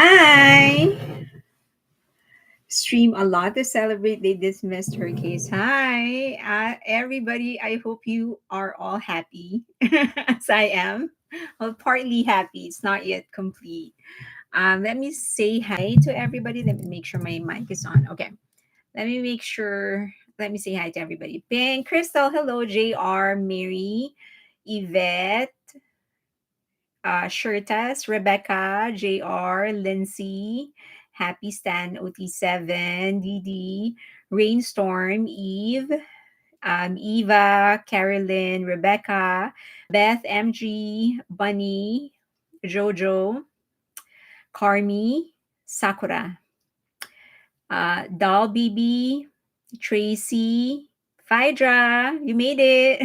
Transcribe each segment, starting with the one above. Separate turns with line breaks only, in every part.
Hi. Stream a lot to celebrate. They dismissed her case. Hi, everybody. I hope you are all happy as I am. Well, partly happy. It's not yet complete. Let me say hi to everybody. Let me make sure my mic is on. Okay. Let me make sure. Let me say hi to everybody. Pink, Crystal, hello, JR, Mary, Yvette, Shirtas, Rebecca, JR, Lindsay, Happy Stan, OT7, DD, Rainstorm, Eve, Eva, Carolyn, Rebecca, Beth, MG, Bunny, Jojo, Carmi, Sakura, Doll BB, Tracy, Phaedra, you made it,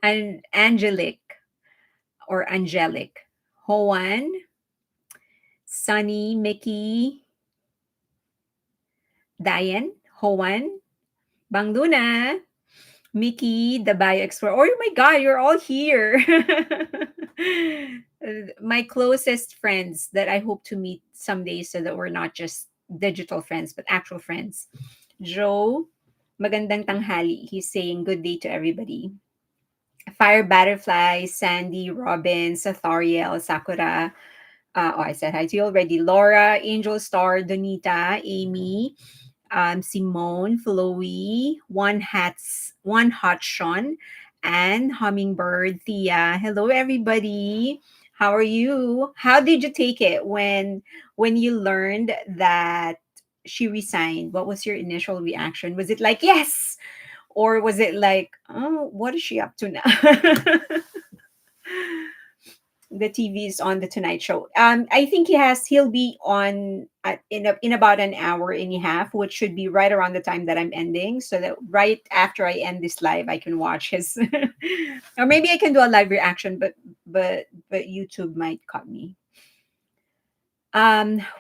and Angelic, Hoan, Sunny, Mickey, Diane, Hoan, Bang Luna, Mickey, the Bio Explorer. Oh my God, you're all here. My closest friends that I hope to meet someday so that we're not just digital friends, but actual friends. Joe, magandang tanghali. He's saying good day to everybody. Fire Butterfly, Sandy, Robin, Sathariel, Sakura. I said hi to you already. Laura, Angel Star, Donita, Amy, Simone, Chloe, One Hot Sean, and Hummingbird, Thea. Hello, everybody. How are you? How did you take it when you learned that she resigned? What was your initial reaction? Was it like yes, or was it like, oh, what is she up to now? The TV is on the Tonight Show. I think he'll be on in about an hour and a half, which should be right around the time that I'm ending, so that right after I end this live, I can watch his, or maybe I can do a live reaction, but YouTube might cut me.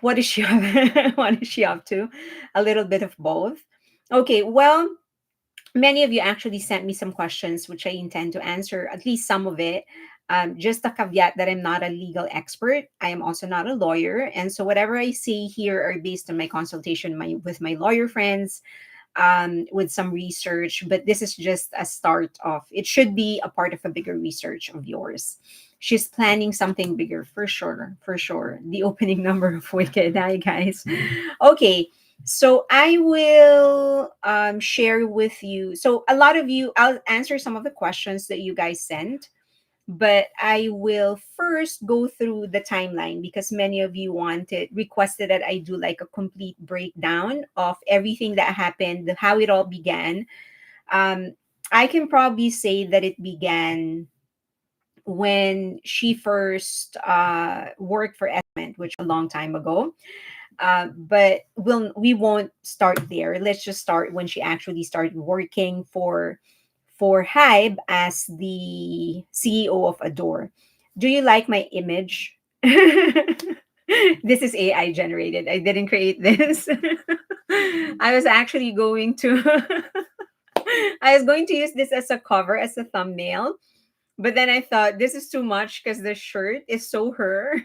What is she what is she up to? A little bit of both. Okay, well, many of you actually sent me some questions, which I intend to answer, at least some of it. Just a caveat that I'm not a legal expert. I am also not a lawyer. And so whatever I say here are based on my consultation with my lawyer friends, with some research. But this is just a start of, it should be a part of a bigger research of yours. She's planning something bigger for sure, for sure. The opening number of Wicked. Hi, guys. Okay, so I will share with you. So a lot of you, I'll answer some of the questions that you guys sent, but I will first go through the timeline because many of you requested that I do like a complete breakdown of everything that happened, how it all began. Um, I can probably say that it began when she first worked for Esment, which a long time ago. But we won't start there. Let's just start when she actually started working for Hybe as the CEO of Adore. Do you like my image? This is AI generated. I didn't create this. I was actually going to I was going to use this as a cover, as a thumbnail. But then I thought this is too much because the shirt is so her.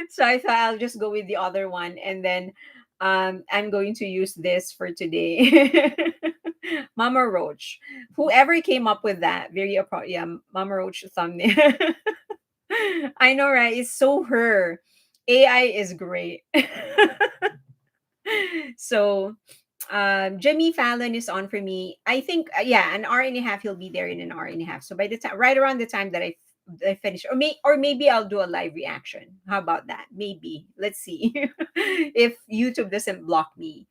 So I thought I'll just go with the other one, and then I'm going to use this for today. Mama Roach, whoever came up with that, yeah, Mama Roach thumbnail. I know, right? It's so her. AI is great. So Jimmy Fallon is on for me. I think yeah, an hour and a half. He'll be there in an hour and a half. So by the time, right around the time that I finish, or maybe I'll do a live reaction. How about that? Maybe. Let's see if YouTube doesn't block me.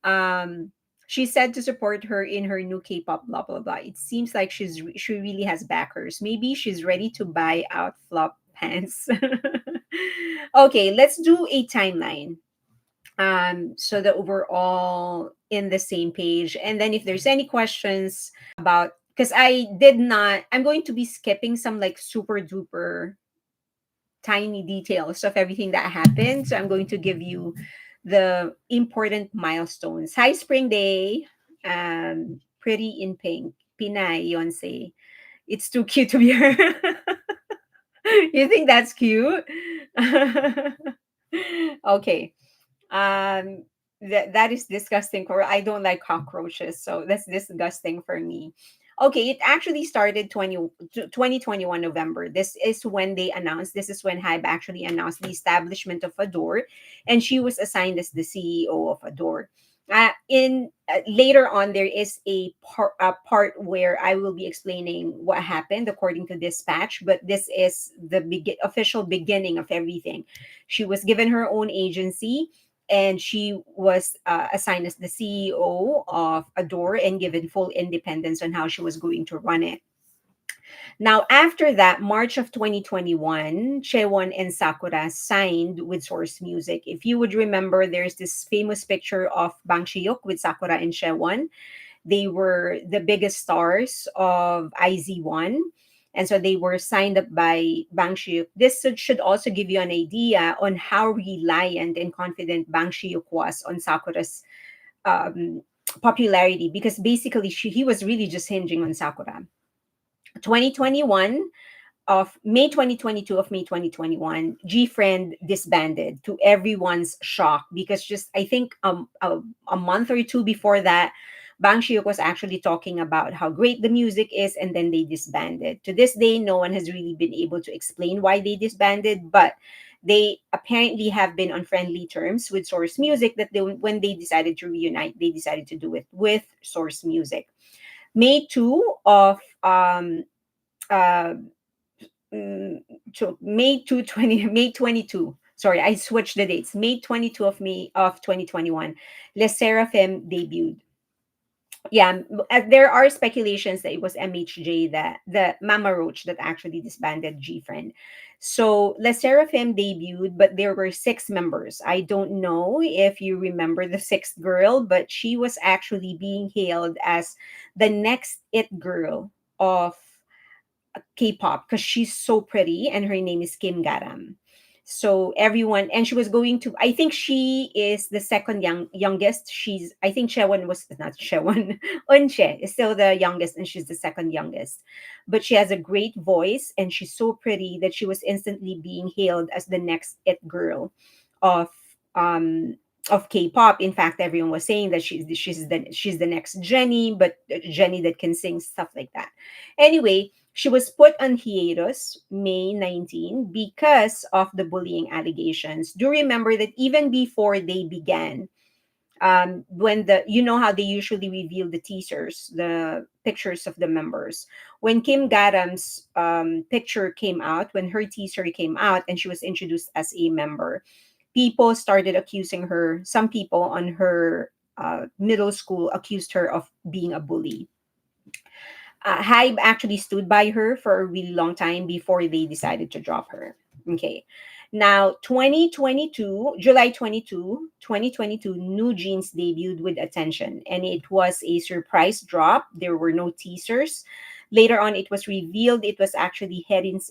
Um, she said to support her in her new K-pop. Blah blah blah. It seems like she really has backers. Maybe she's ready to buy out flop pants. Okay, let's do a timeline, so that we're all in the same page. And then if there's any questions about, because I'm going to be skipping some like super duper tiny details of everything that happened, so I'm going to give you the important milestones. Hi, Spring Day. Pretty in pink, Pinay Yonsei. It's too cute to be her. You think that's cute? Okay. Um, that is disgusting. For I don't like cockroaches, so that's disgusting for me. Okay, it actually started 2021 November. This is when they announced. This is when Hybe actually announced the establishment of Adore, and she was assigned as the CEO of Adore. In Later on, there is a part where I will be explaining what happened according to dispatch. But this is the official beginning of everything. She was given her own agency, and she was assigned as the CEO of Adore and given full independence on how she was going to run it. Now, after that, March of 2021, Chewon and Sakura signed with Source Music. If you would remember, there's this famous picture of Bang Shiyuk with Sakura and Chewon. They were the biggest stars of IZ1. And so they were signed up by Bang Shiyuk. This should also give you an idea on how reliant and confident Bang Shiyuk was on Sakura's um, popularity, because basically he was really just hinging on Sakura. 2021 of May 2022 of May 2021, G Friend disbanded to everyone's shock, because just I think a month or two before that, Bang Shiuk was actually talking about how great the music is, and then they disbanded. To this day, no one has really been able to explain why they disbanded, but they apparently have been on friendly terms with Source Music, that when they decided to reunite, they decided to do it with Source Music. May 2 of uh, May 2 20 May 22. Sorry, I switched the dates. May 22 of May of 2021, Les Seraphim debuted. Yeah, there are speculations that it was MHJ, that the Mama Roach, that actually disbanded G Friend. So Les Seraphim debuted, but there were six members. I don't know if you remember the sixth girl, but she was actually being hailed as the next it girl of K-pop, because she's so pretty, and her name is Kim Garam. So everyone, and she was going to. I think she is the second youngest. I think Chewon was not Chewon. Unche is still the youngest, and she's the second youngest. But she has a great voice, and she's so pretty that she was instantly being hailed as the next it girl of um of K-pop. In fact, everyone was saying that she's the next Jenny, but Jenny that can sing, stuff like that. Anyway, she was put on hiatus May 19 because of the bullying allegations. Do remember that even before they began, when the you know how they usually reveal the teasers, the pictures of the members. When Kim Garam's picture came out, when her teaser came out, and she was introduced as a member, people started accusing her. Some people on her middle school accused her of being a bully. Hybe actually stood by her for a really long time before they decided to drop her. Okay. Now, 2022, July 22, 2022, New Jeans debuted with Attention, and it was a surprise drop. There were no teasers. Later on, it was revealed it was actually Herin's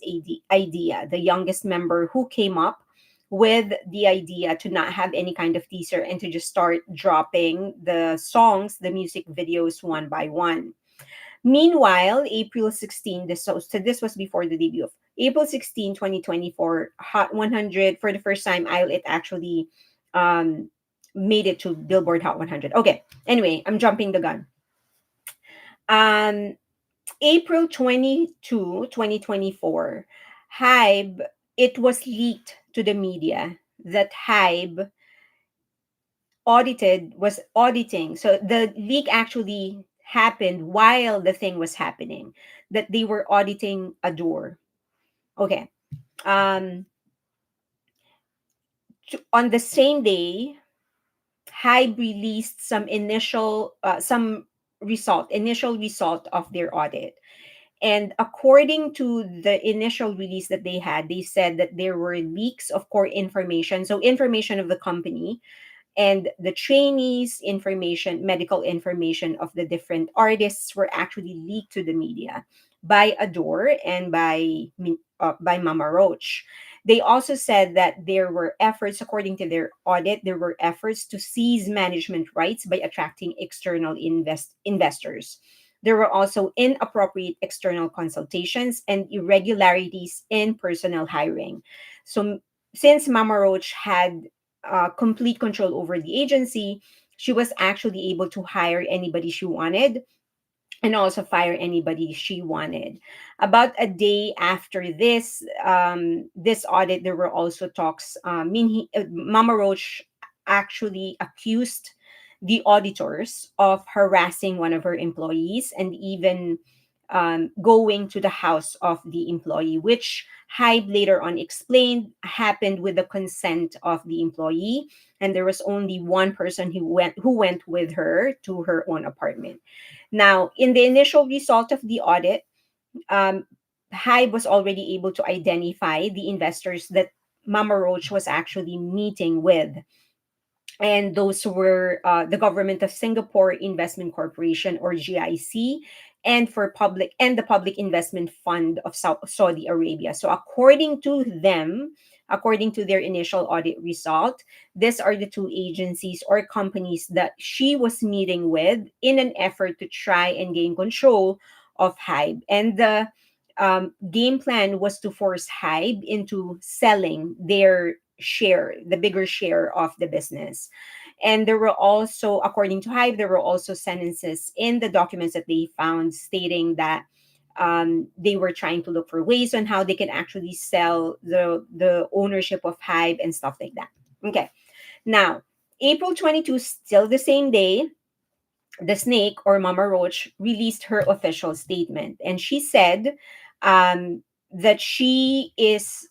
idea, the youngest member, who came up with the idea to not have any kind of teaser and to just start dropping the songs, the music videos, one by one. Meanwhile, April 16, so this was before the debut of April 16, 2024, Hot 100, for the first time, it actually um, made it to Billboard Hot 100. Okay, anyway, I'm jumping the gun. Um, April 22, 2024, Hybe, it was leaked to the media that Hybe was auditing. So the leak actually happened while the thing was happening, that they were auditing Adore. Okay. Um, on the same day, Hybe released initial result of their audit. And according to the initial release that they had, they said that there were leaks of core information, so information of the company, and the trainees information, medical information of the different artists were actually leaked to the media by Adore and by Mama Roach. They also said that there were efforts, according to their audit, there were efforts to seize management rights by attracting external investors. There were also inappropriate external consultations and irregularities in personnel hiring. So since Mama Roach had complete control over the agency, she was actually able to hire anybody she wanted and also fire anybody she wanted. About a day after this audit, there were also talks. Mama Roach actually accused the auditors of harassing one of her employees and even going to the house of the employee, which Hyde later on explained happened with the consent of the employee, and there was only one person who went with her to her own apartment. Now, in the initial result of the audit, um, Hive was already able to identify the investors that Mama Roach was actually meeting with, and those were the government of Singapore Investment Corporation, or GIC, and for public and the Public Investment Fund of Saudi Arabia. So according to them, according to their initial audit result, these are the two agencies or companies that she was meeting with in an effort to try and gain control of Hybe. And the game plan was to force Hybe into selling their share, the bigger share of the business. And there were also, according to Hive, there were also sentences in the documents that they found stating that they were trying to look for ways on how they can actually sell the ownership of Hive and stuff like that. Okay. Now, April 22, still the same day, the snake or Mama Roach released her official statement, and she said um, that she is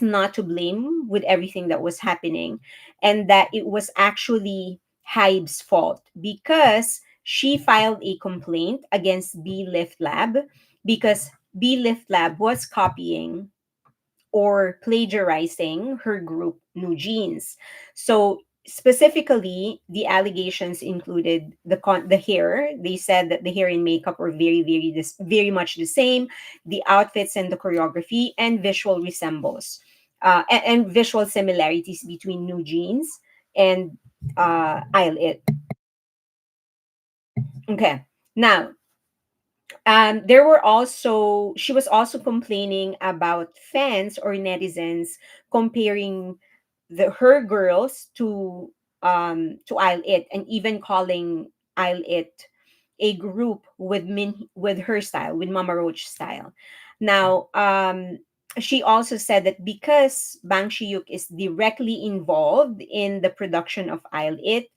not to blame with everything that was happening, and that it was actually Hybe's fault because she filed a complaint against B Lift Lab because B Lift Lab was copying or plagiarizing her group New Jeans. So specifically, the allegations included the hair. They said that the hair and makeup were very much the same, the outfits and the choreography, and visual resembles, and visual similarities between New Jeans and I'll It. Okay, now there were also she was also complaining about fans or netizens comparing her girls to I'll It, and even calling I'll It a group with her style, with Mama Roach style. Now, she also said that because Bang Shiyuk is directly involved in the production of I'll It,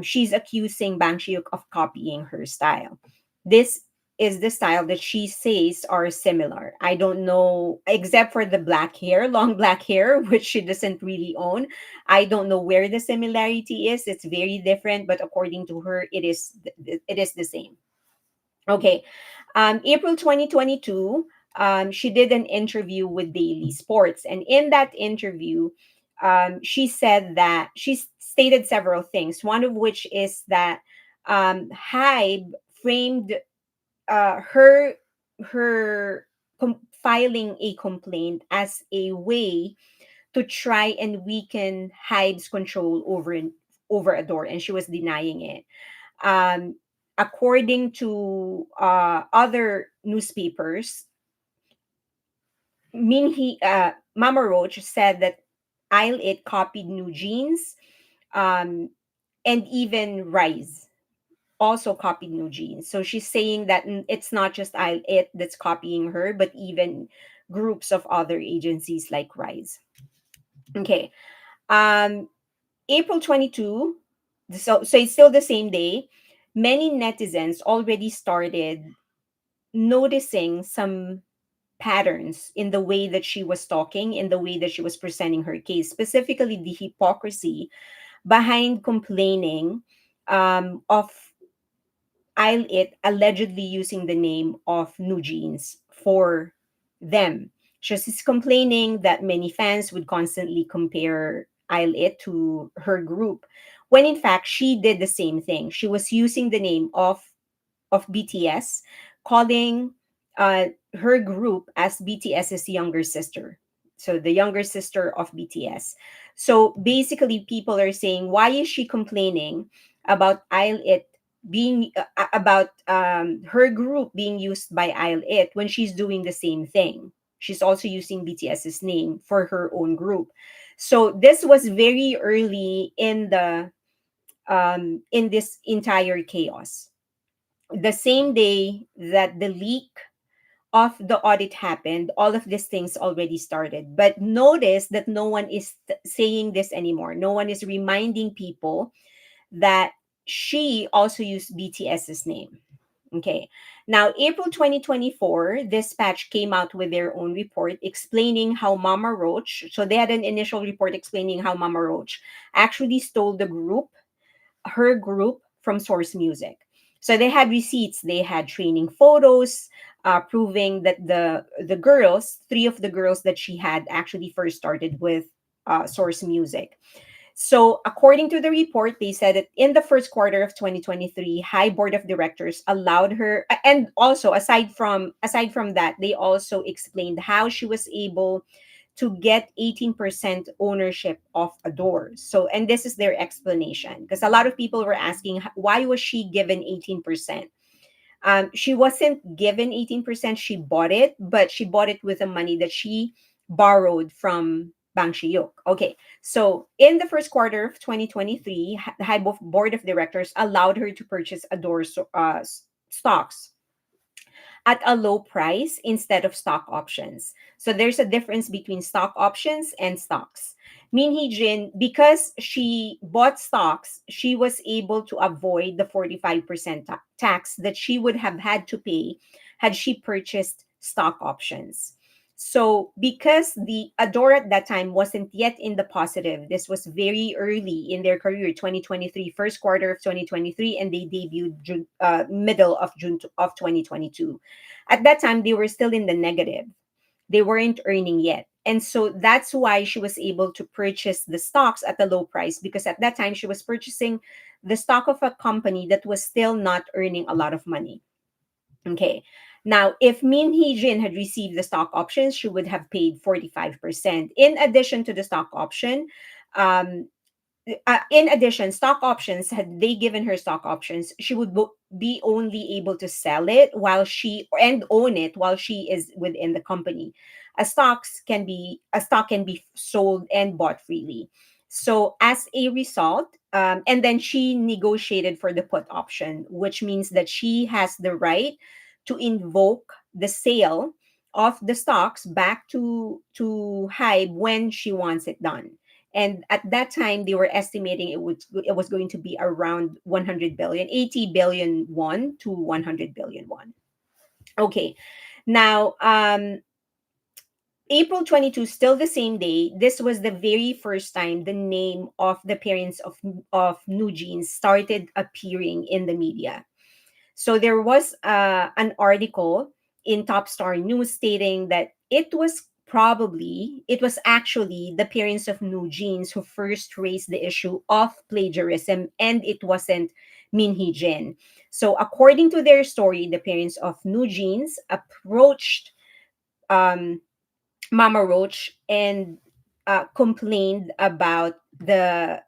she's accusing Bang Shiuk of copying her style. This is the style that she says are similar. I don't know, except for the black hair, long black hair, which she doesn't really own. I don't know where the similarity is. It's very different, but according to her, it is the same. Okay. April 2022, she did an interview with Daily Sports. And in that interview, she said that stated several things, one of which is that Hybe framed her filing a complaint as a way to try and weaken Hybe's control over Adore, and she was denying it. um, According to other newspapers, Mama Roach said that I'll It copied New Jeans, um, and even Rise also copied New Jeans. So she's saying that it's not just I'll It that's copying her, but even groups of other agencies like Rise. Okay. Um, April 22, so it's still the same day, many netizens already started noticing some patterns in the way that she was talking, in the way that she was presenting her case, specifically the hypocrisy behind complaining of I'll It allegedly using the name of New Jeans for them. She's complaining that many fans would constantly compare I'll It to her group, when in fact she did the same thing. She was using the name of BTS, calling her group as BTS's younger sister. So the younger sister of BTS. So basically, people are saying, why is she complaining about I'll It being about her group being used by I'll It when she's doing the same thing? She's also using BTS's name for her own group. So this was very early in this entire chaos. The same day that the leak of the audit happened, all of these things already started. But notice that no one is saying this anymore. No one is reminding people that she also used BTS's name. Okay. Now, April 2024, Dispatch came out with their own report explaining how Mama Roach, so they had an initial report explaining how Mama Roach actually stole her group from Source Music. So they had receipts, they had training photos, proving that the girls, three of the girls that she had actually first started with Source Music. So, according to the report, they said that in the first quarter of 2023, High Board of Directors allowed her, and also aside from that, they also explained how she was able to get 18% ownership of Adore. So, and this is their explanation, because a lot of people were asking why was she given 18%. She wasn't given 18%. She bought it, but she bought it with the money that she borrowed from Bang Shiyuk. Okay, so in the first quarter of 2023, the High Board of Directors allowed her to purchase Adore stocks at a low price instead of stock options. So there's a difference between stock options and stocks. Min Hee Jin, because she bought stocks, she was able to avoid the 45% tax that she would have had to pay had she purchased stock options. So, because the Adore at that time wasn't yet in the positive, this was very early in their career, 2023, first quarter of 2023, and they debuted middle of June of 2022. At that time, they were still in the negative. They weren't earning yet. And so that's why she was able to purchase the stocks at a low price, because at that time she was purchasing the stock of a company that was still not earning a lot of money. Okay. Now, if Min Hee Jin had received the stock options, she would have paid 45%. In addition to the stock option, um, in addition, stock options, had they given her stock options, she would be only able to sell it while she and own it while she is within the company. A stock can be sold and bought freely. So as a result, and then she negotiated for the put option, which means that she has the right to invoke the sale of the stocks back to Hybe when she wants it done. And at that time they were estimating it was going to be around 100 billion, 80 billion won to 100 billion won. Okay. Now, April 22, still the same day, this was the very first time the name of the parents of New Jeans started appearing in the media. So there was an article in Top Star News stating that it was actually the parents of New Jeans who first raised the issue of plagiarism, and it wasn't Min Hee Jin. So according to their story, the parents of New Jeans approached um, Mama Roach and complained about the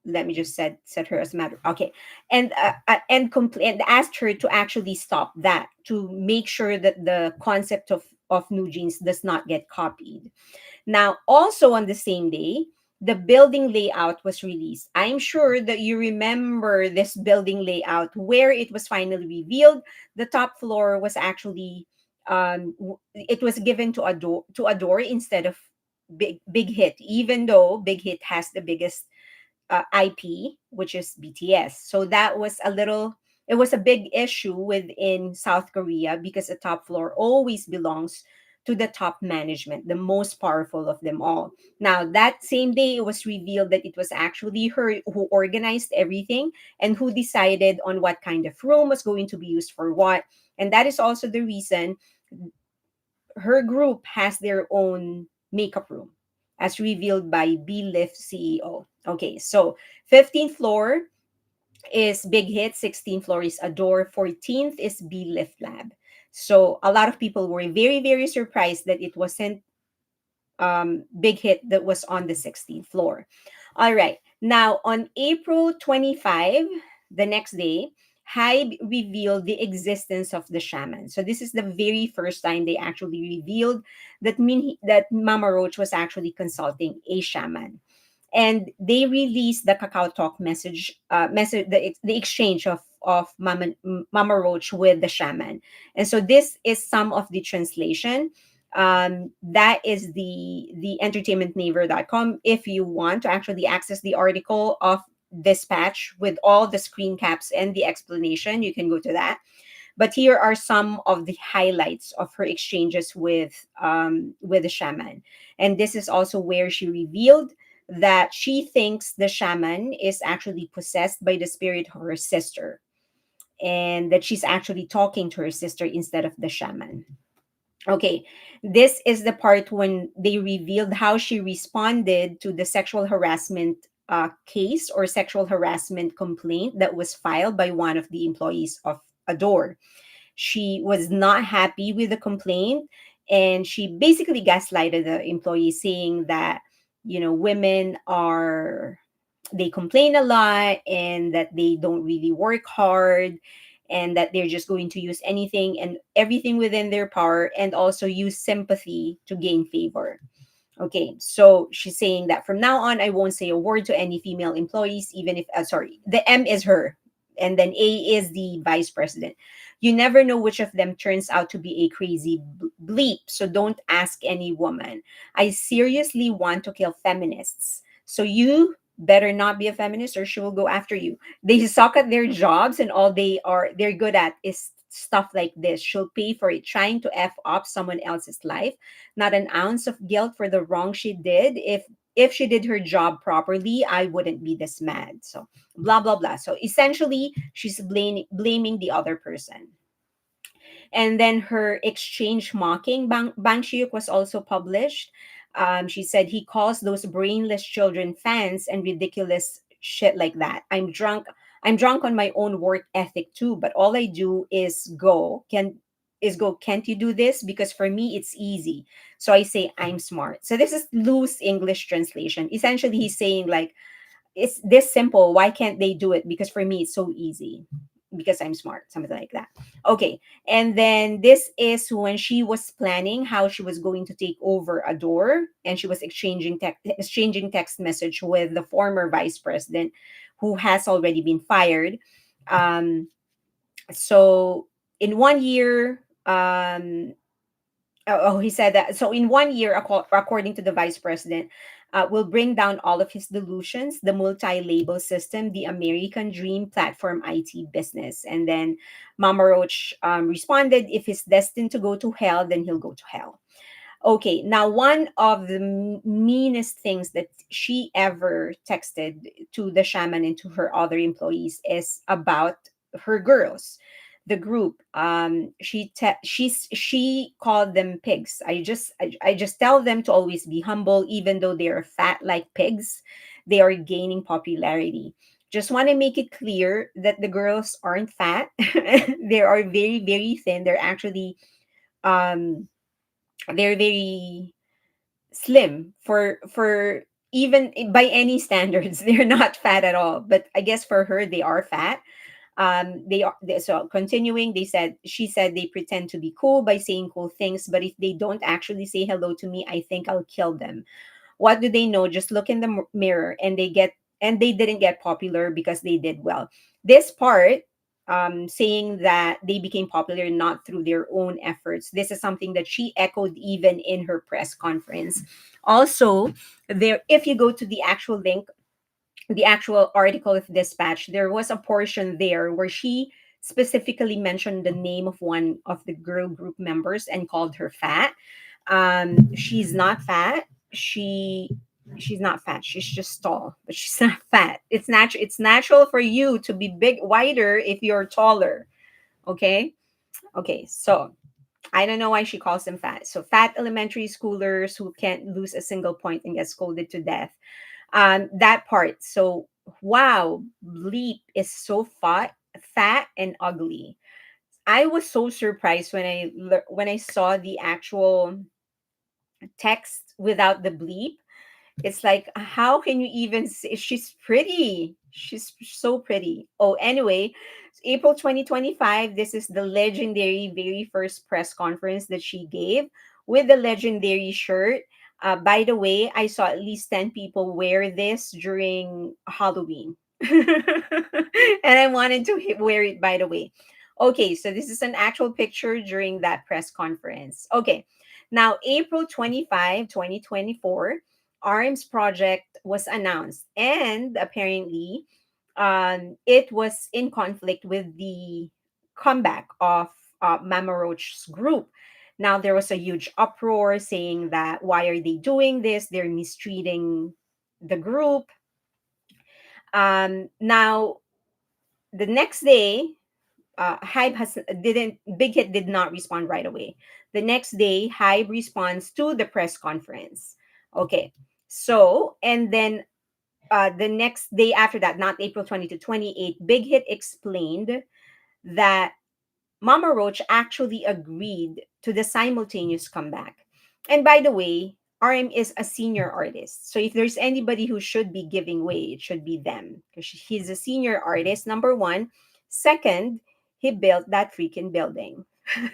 let me just set her as a matter. Okay, and asked her to actually stop that, to make sure that the concept of New Jeans does not get copied. Now, also on the same day, the building layout was released. I'm sure that you remember this building layout where it was finally revealed. The top floor was actually it was given to Adore instead of Big Hit, even though Big Hit has the biggest IP, which is BTS. So it was a big issue within South Korea because the top floor always belongs to the top management, the most powerful of them all. Now, that same day, it was revealed that it was actually her who organized everything and who decided on what kind of room was going to be used for what. And that is also the reason her group has their own makeup room, as revealed by B Lift CEO. Okay, so 15th floor is Big Hit, 16th floor is Adore, 14th is B Lift Lab. So a lot of people were very, very surprised that it wasn't Big Hit that was on the 16th floor. All right, now on April 25, the next day, Hybe revealed the existence of the shaman. So this is the very first time they actually revealed that Mama Roach was actually consulting a shaman. And they released the Kakao Talk message, the exchange of Mama Roach with the shaman. And so this is some of the translation. That is the entertainmentneighbor.com. If you want to actually access the article of Dispatch with all the screen caps and the explanation, you can go to that. But here are some of the highlights of her exchanges with the shaman. And this is also where she revealed that she thinks the shaman is actually possessed by the spirit of her sister, and that she's actually talking to her sister instead of the shaman. Okay, this is the part when they revealed how she responded to the sexual harassment case or sexual harassment complaint that was filed by one of the employees of Adore. She was not happy with the complaint, and she basically gaslighted the employee, saying that, women are, they complain a lot and that they don't really work hard, and that they're just going to use anything and everything within their power, and also use sympathy to gain favor. Okay, so she's saying that from now on, I won't say a word to any female employees, even if, sorry, the M is her, and then A is the vice president. You never know which of them turns out to be a crazy bleep, so don't ask any woman. I seriously want to kill feminists. So you better not be a feminist or she will go after you. They suck at their jobs, and all they're good at is stuff like this. She'll pay for it, trying to F up someone else's life. Not an ounce of guilt for the wrong she did. If she did her job properly, I wouldn't be this mad. So blah blah blah. So essentially, she's blaming the other person. And then her exchange mocking Bang Shiyuk was also published. She said he calls those brainless children fans and ridiculous shit like that. I'm drunk on my own work ethic too, but all I do is go, can't you do this? Because for me it's easy. So I say I'm smart. So this is loose English translation. Essentially he's saying like, it's this simple. Why can't they do it? Because for me, it's so easy. Because I'm smart, something like that. Okay. And then this is when she was planning how she was going to take over Adore, and she was exchanging text message with the former vice president, who has already been fired. So in 1 year, he said that, so in 1 year, according to the vice president, will bring down all of his delusions, the multi-label system, the American dream platform IT business. And then Mama Roach responded, if he's destined to go to hell, then he'll go to hell. Okay, now one of the meanest things that she ever texted to the shaman and to her other employees is about her girls, the group. She called them pigs. I just tell them to always be humble, even though they are fat like pigs. They are gaining popularity. Just want to make it clear that the girls aren't fat. They are very very thin. Um they're very slim for even by any standards. They're not fat at all, but I guess for her they are fat. So continuing, she said they pretend to be cool by saying cool things, but if they don't actually say hello to me, I think I'll kill them. What do they know? Just look in the mirror, and they didn't get popular because they did well. This part, saying that they became popular not through their own efforts, this is something that she echoed even in her press conference. Also, there, if you go to the actual link, the actual article of Dispatch, there was a portion there where she specifically mentioned the name of one of the girl group members and called her fat. She's not fat. She's not fat. She's just tall, but she's not fat. It's natural. It's natural for you to be big, wider if you're taller. Okay. Okay. So I don't know why she calls them fat. So fat elementary schoolers who can't lose a single point and get scolded to death. That part. So wow, bleep is so fat and ugly. I was so surprised when when I saw the actual text without the bleep. It's like, how can you even say she's pretty? She's so pretty. Oh, anyway, April 2025, this is the legendary very first press conference that she gave with the legendary shirt. By the way, I saw at least 10 people wear this during Halloween. And I wanted to wear it, by the way. Okay, so this is an actual picture during that press conference. Okay, now April 25, 2024, ARMS project was announced, and apparently, it was in conflict with the comeback of Mama Roach's group. Now there was a huge uproar saying that why are they doing this? They're mistreating the group. Now the next day, Hybe has didn't Big Hit did not respond right away. The next day, Hybe responds to the press conference. Okay, so and then the next day after that, not April 20 to 28, Big Hit explained that Mama Roach actually agreed to the simultaneous comeback. And by the way, RM is a senior artist. So if there's anybody who should be giving way, it should be them because he's a senior artist, number one. Second, he built that freaking building,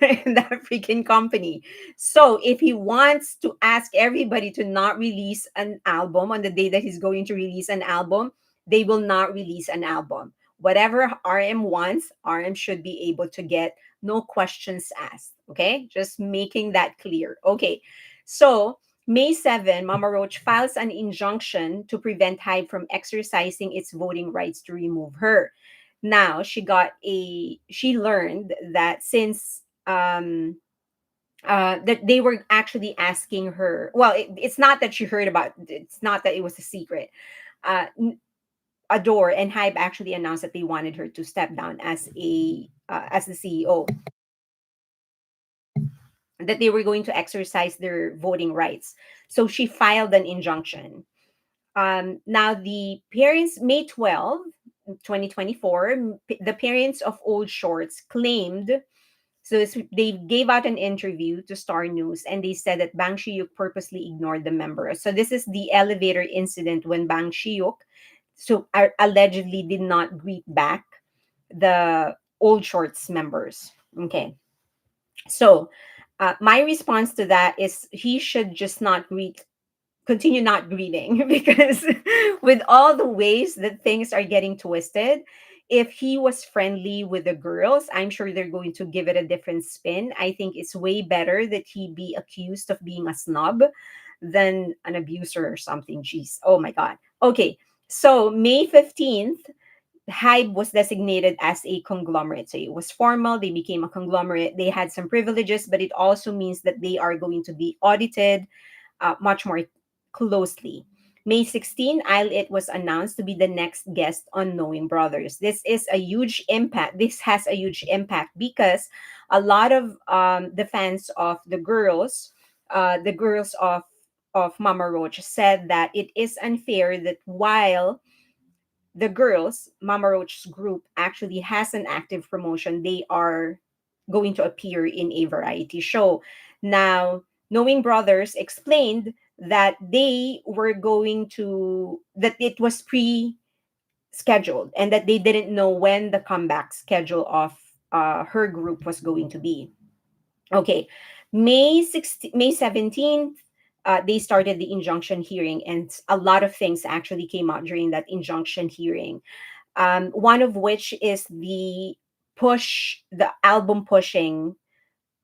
that freaking company. So if he wants to ask everybody to not release an album on the day that he's going to release an album, they will not release an album. Whatever RM wants, RM should be able to get, no questions asked. Okay, just making that clear. Okay, so May 7, Mama Roach files an injunction to prevent Hive from exercising its voting rights to remove her. Now she learned that since that they were actually asking her. Well, it's not that she heard about. It's not that it was a secret. Uh, Adore and Hype actually announced that they wanted her to step down as the CEO, that they were going to exercise their voting rights. So she filed an injunction. Now, the parents, May 12, 2024, the parents of Old Shorts claimed, they gave out an interview to Star News and they said that Bang Shiyuk purposely ignored the members. So this is the elevator incident when Bang Shiyuk allegedly did not greet back the Old Shorts members. Okay. So my response to that is he should just not continue not greeting because with all the ways that things are getting twisted, if he was friendly with the girls, I'm sure they're going to give it a different spin. I think it's way better that he be accused of being a snub than an abuser or something. Jeez. Oh my God. Okay. So May 15th, Hive was designated as a conglomerate. So it was formal, they became a conglomerate. They had some privileges, but it also means that they are going to be audited much more closely. May 16, Isle It was announced to be the next guest on Knowing Brothers. This is a huge impact. This has a huge impact because a lot of the fans of the girls of Mama Roach said that it is unfair that while the girls, Mama Roach's group, actually has an active promotion, they are going to appear in a variety show. Now, Knowing Brothers explained that that it was pre-scheduled and that they didn't know when the comeback schedule of her group was going to be. Okay, May 17th, they started the injunction hearing, and a lot of things actually came out during that injunction hearing. One of which is the album pushing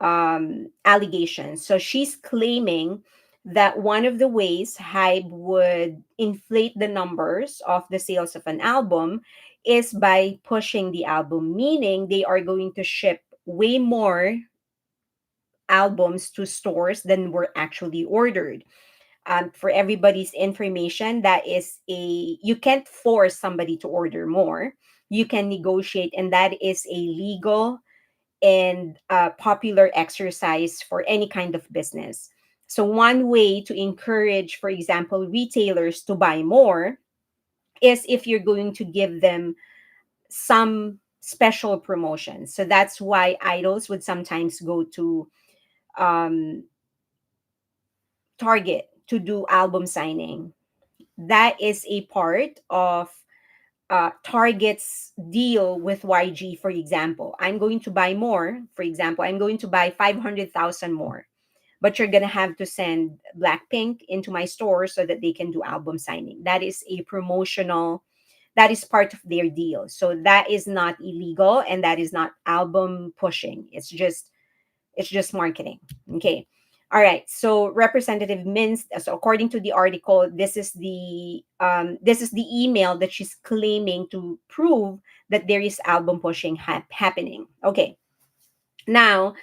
allegations. So she's claiming that one of the ways Hybe would inflate the numbers of the sales of an album is by pushing the album, meaning they are going to ship way more albums to stores than were actually ordered. For everybody's information, that is you can't force somebody to order more. You can negotiate, and that is a legal and popular exercise for any kind of business. So one way to encourage, for example, retailers to buy more is if you're going to give them some special promotions. So that's why idols would sometimes go to um, Target to do album signing. that is a part of Target's deal with YG, for example. I'm going to buy more. For example, I'm going to buy 500,000 more, but you're going to have to send Blackpink into my store so that they can do album signing. That is a promotional, that is part of their deal. So that is not illegal and that is not album pushing. It's just marketing. Okay. All right. So Representative Mins, so according to the article, this is the email that she's claiming to prove that there is album pushing happening. Okay. Now,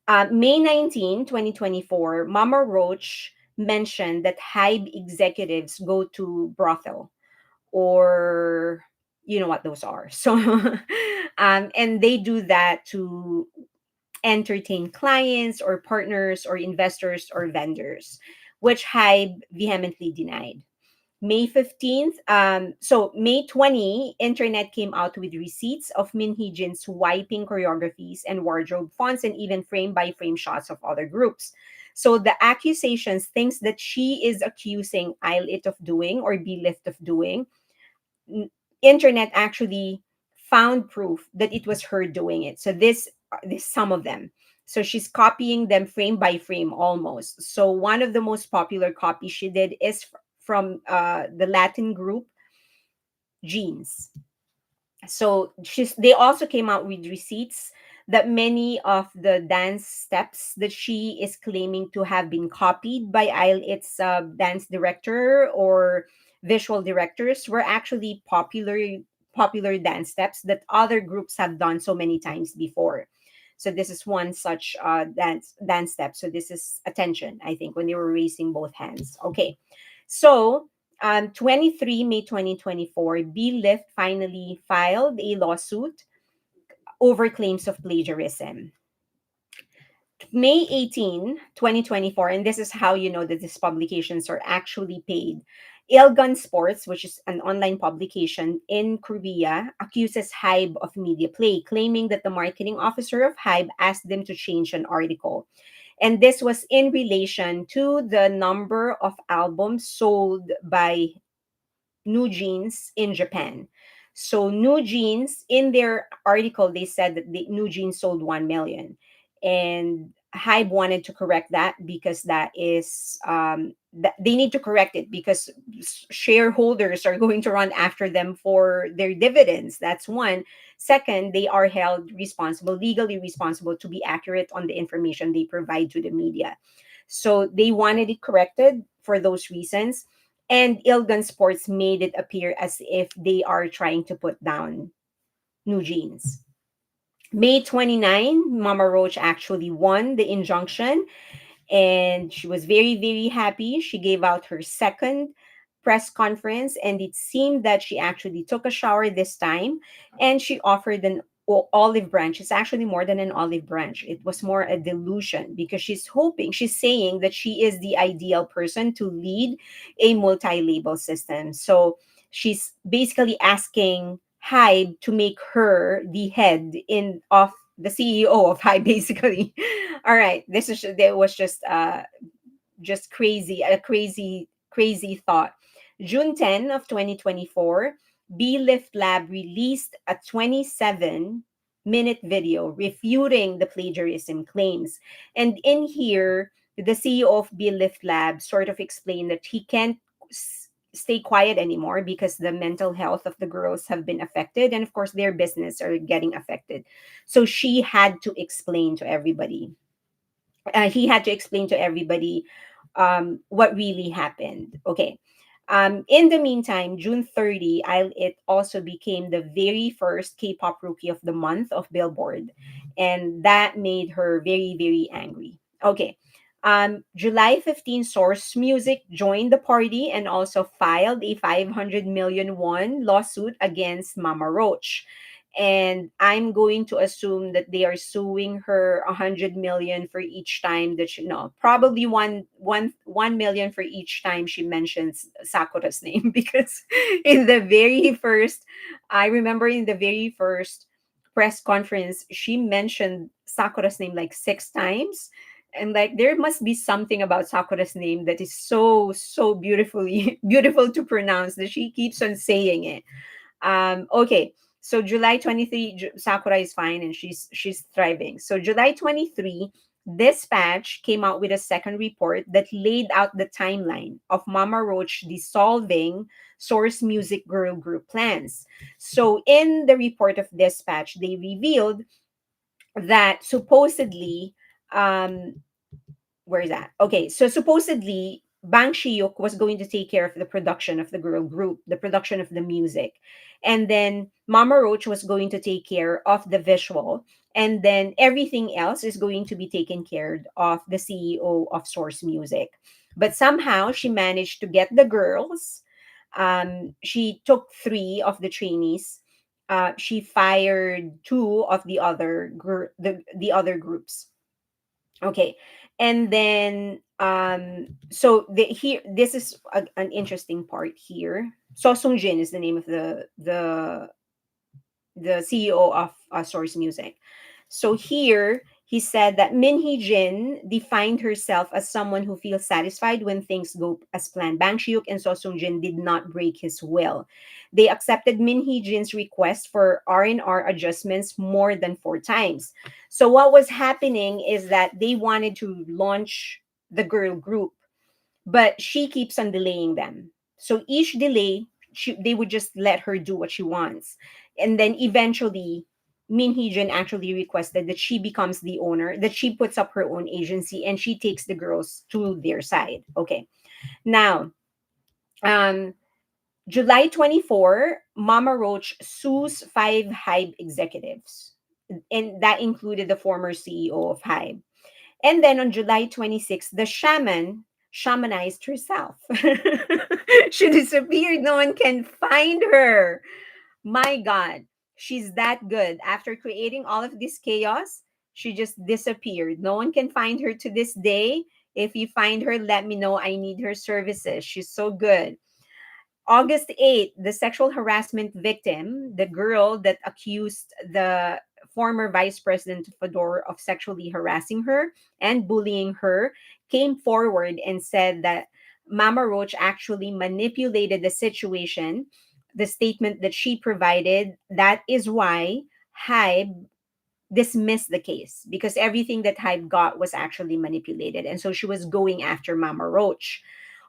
May 19, 2024, Mama Roach mentioned that Hybe executives go to brothel, or you know what those are. So and they do that to entertain clients or partners or investors or vendors, which Hybe vehemently denied. May 15th, May 20, internet came out with receipts of Min Hee-jin's wiping choreographies and wardrobe fonts and even frame by frame shots of other groups. So the accusations, things that she is accusing It of doing or Lift of doing, internet actually found proof that it was her doing it. So this some of them. So she's copying them frame by frame almost. So one of the most popular copies she did is from the Latin group Jeans. So they also came out with receipts that many of the dance steps that she is claiming to have been copied by its dance director or visual directors were actually popular dance steps that other groups have done so many times before. So this is one such dance step. So this is attention, I think, when they were raising both hands. Okay. So 23 May 2024, Lift finally filed a lawsuit over claims of plagiarism. May 18, 2024, and this is how you know that these publications are actually paid. Ilgun Sports, which is an online publication in Korea, accuses Hybe of media play, claiming that the marketing officer of Hybe asked them to change an article. And this was in relation to the number of albums sold by New Jeans in Japan. So New Jeans, in their article, they said that New Jeans sold 1 million. And Hybe wanted to correct that because they need to correct it because shareholders are going to run after them for their dividends. That's one. Second, they are held responsible, legally responsible, to be accurate on the information they provide to the media. So they wanted it corrected for those reasons. And Ilgan Sports made it appear as if they are trying to put down New Jeans. May 29, Mama Roach actually won the injunction and she was very, very happy. She gave out her second press conference, and it seemed that she actually took a shower this time and she offered an olive branch. It's actually more than an olive branch, it was more a delusion because she's saying that she is the ideal person to lead a multi label system. So she's basically asking Hybe to make her the head in of the CEO of Hybe, basically. All right, this is there was just crazy, a crazy thought. June 10 of 2024, Lift Lab released a 27-minute video refuting the plagiarism claims. And in here, the CEO of Lift Lab sort of explained that he can't stay quiet anymore because the mental health of the girls have been affected and of course their business are getting affected. So she had to explain to everybody he had to explain to everybody what really happened. Okay. In the meantime, June 30, it also became the very first K-pop rookie of the month of Billboard, and that made her very, very angry. Okay. July 15, Source Music joined the party and also filed a 500 million won lawsuit against Mama Roach, and I'm going to assume that they are suing her 100 million for each time that she no probably 1 million for each time she mentions Sakura's name because in the very first I remember in the very first press conference she mentioned Sakura's name like 6 times, And like there must be something about Sakura's name that is so beautifully beautiful to pronounce that she keeps on saying it. Okay, so July 23, Sakura is fine and she's thriving. So July 23, Dispatch came out with a second report that laid out the timeline of Mama Roach dissolving Source Music girl group plans. So in the report of Dispatch, they revealed that supposedly, um, where is that? Okay, so supposedly Bang Shiyuk was going to take care of the production of the girl group, the production of the music. And then Mama Roach was going to take care of the visual. And then everything else is going to be taken care of the CEO of Source Music. But somehow she managed to get the girls. She took three of the trainees. She fired two of the the other groups. Okay. And then so here this is an interesting part here. So Sung Jin is the name of the CEO of Source Music. So here he said that Min Hee Jin defined herself as someone who feels satisfied when things go as planned. Bang Shiuk and So Sung Jin did not break his will. They accepted Min Hee Jin's request for R&R adjustments more than four times. So what was happening is that they wanted to launch the girl group, but she keeps on delaying them. So each delay, they would just let her do what she wants. And then eventually, Min Hee-jin actually requested that she becomes the owner, that she puts up her own agency and she takes the girls to their side. Okay. Now, um, July 24, Mama Roach sues five Hybe executives. And that included the former CEO of Hybe. And then on July 26th, the shamanized herself. She disappeared. No one can find her. My God, she's that good. After creating all of this chaos, she just disappeared. No one can find her to this day. If you find her, let me know. I need her services. She's so good. August 8th, the sexual harassment victim, the girl that accused the former vice president Fedor of sexually harassing her and bullying her, came forward and said that Mama Roach actually manipulated the situation. The statement that she provided, that is why Hybe dismissed the case because everything that Hybe got was actually manipulated. And so she was going after Mama Roach.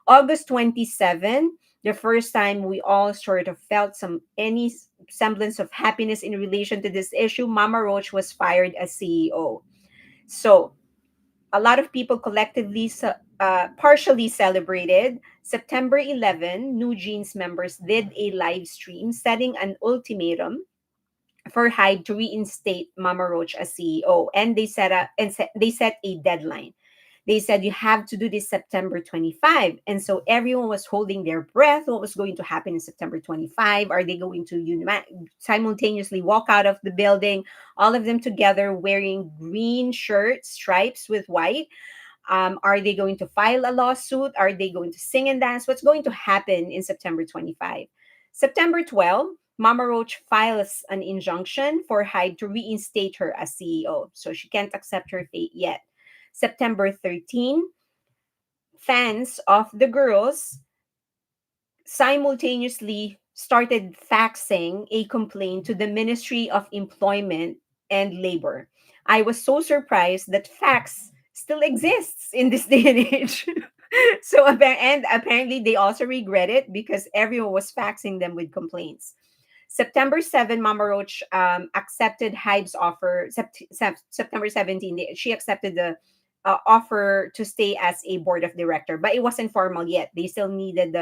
August 27, the first time we all sort of felt any semblance of happiness in relation to this issue, Mama Roach was fired as CEO. So a lot of people collectively partially celebrated. September 11, New Jeans members did a live stream setting an ultimatum for Hyde to reinstate Mama Roach as CEO, and they set a deadline. They said you have to do this September 25. And so everyone was holding their breath. What was going to happen in September 25? Are they going to simultaneously walk out of the building, all of them together wearing green shirts, stripes with white? Are they going to file a lawsuit? Are they going to sing and dance? What's going to happen in September 25? September 12, Mama Roach files an injunction for Hyde to reinstate her as CEO. So she can't accept her fate yet. September 13, fans of the girls simultaneously started faxing a complaint to the Ministry of Employment and Labor. I was so surprised that fax still exists in this day and age. So and apparently they also regret it because everyone was faxing them with complaints. September 7, Mama Roach accepted Hybe's offer. September 17, she accepted the offer to stay as a board of director, but it wasn't formal yet. They still needed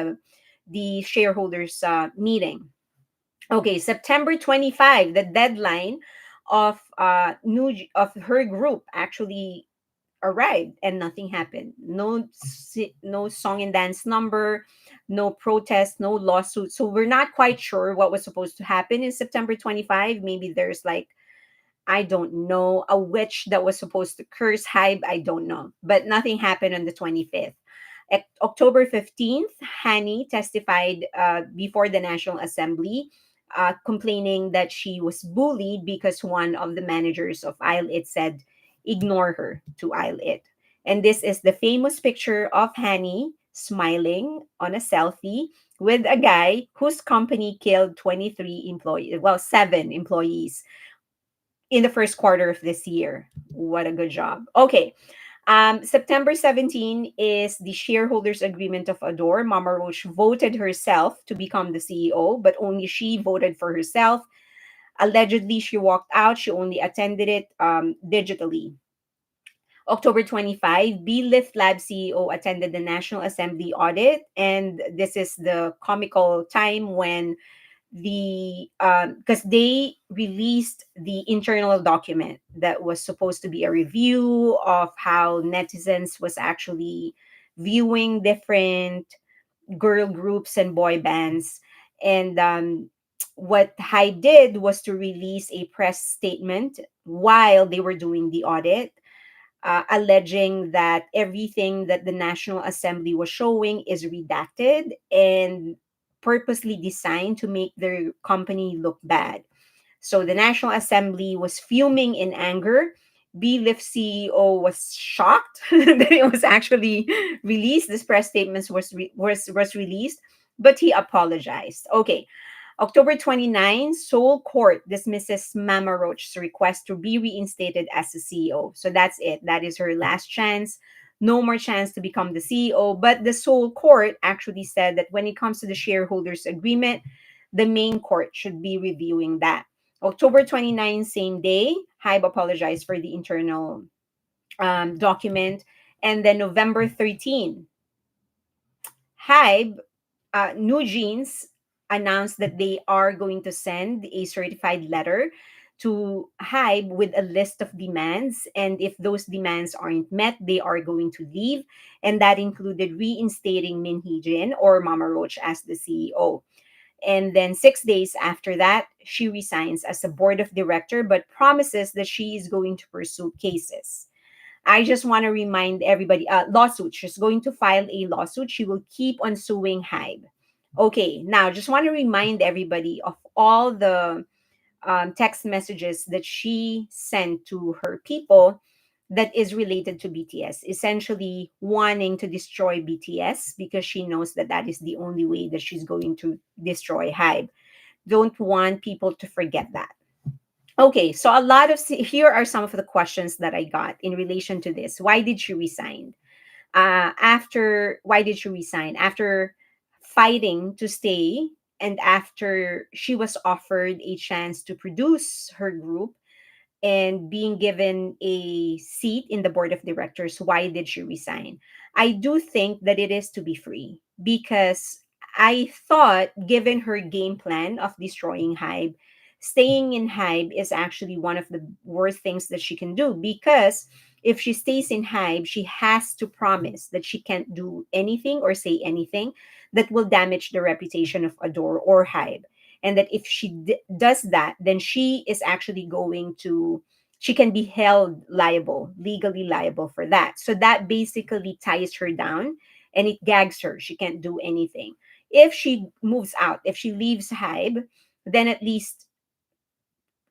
the shareholders meeting. Okay, September 25, the deadline of of her group actually arrived and nothing happened. No song and dance number, no protest, no lawsuit. So we're not quite sure what was supposed to happen in September 25. Maybe there's like, I don't know, a witch that was supposed to curse Hybe. I don't know. But nothing happened on the 25th. At October 15th, Hani testified before the National Assembly, complaining that she was bullied because one of the managers of Isle It said, ignore her to Isle It. And this is the famous picture of Hanny smiling on a selfie with a guy whose company killed 23 employees, well, 7 employees in the first quarter of this year. What a good job. Okay. September 17 is the shareholders agreement of Adore. Mama Roach voted herself to become the CEO, but only she voted for herself. Allegedly, she walked out. She only attended it digitally. October 25, B Lift Lab CEO attended the National Assembly audit. And this is the comical time when because they released the internal document that was supposed to be a review of how netizens was actually viewing different girl groups and boy bands. And what Hyde did was to release a press statement while they were doing the audit, alleging that everything that the National Assembly was showing is redacted and purposely designed to make their company look bad. So the National Assembly was fuming in anger. BLIF CEO was shocked that it was actually released. This press statement was released, but he apologized. Okay, October 29, Seoul Court dismisses Mama Roach's request to be reinstated as the CEO. So that's it. That is her last chance. No more chance to become the CEO. But the Seoul Court actually said that when it comes to the shareholders agreement, the main court should be reviewing that. October 29, same day, Hybe apologized for the internal document. And then November 13, Hybe New Jeans announced that they are going to send a certified letter to Hybe with a list of demands. And if those demands aren't met, they are going to leave. And that included reinstating Min Hee Jin or Mama Roach as the CEO. And then 6 days after that, she resigns as a board of director, but promises that she is going to pursue cases. I just want to remind everybody, lawsuit. She's going to file a lawsuit. She will keep on suing Hybe. Okay, now just want to remind everybody of all the text messages that she sent to her people that is related to BTS, essentially wanting to destroy BTS because she knows that that is the only way that she's going to destroy Hybe. Don't want people to forget that. Okay, so here are some of the questions that I got in relation to this. Why did she resign? After Why did she resign? After fighting to stay and after she was offered a chance to produce her group and being given a seat in the board of directors, why did she resign? I do think that it is to be free because I thought, given her game plan of destroying Hybe, staying in Hybe is actually one of the worst things that she can do because if she stays in Hybe, she has to promise that she can't do anything or say anything that will damage the reputation of Adore or Hybe, and that if she does that, then she is actually going to she can be held liable, legally liable for that. So that basically ties her down and it gags her. She can't do anything. If she moves out, if she leaves Hybe, then at least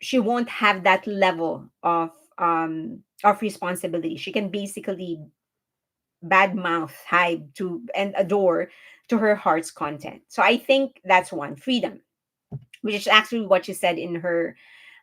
she won't have that level of responsibility. She can basically badmouth Hybe to and Adore to her heart's content. So I think that's one, freedom, which is actually what she said in her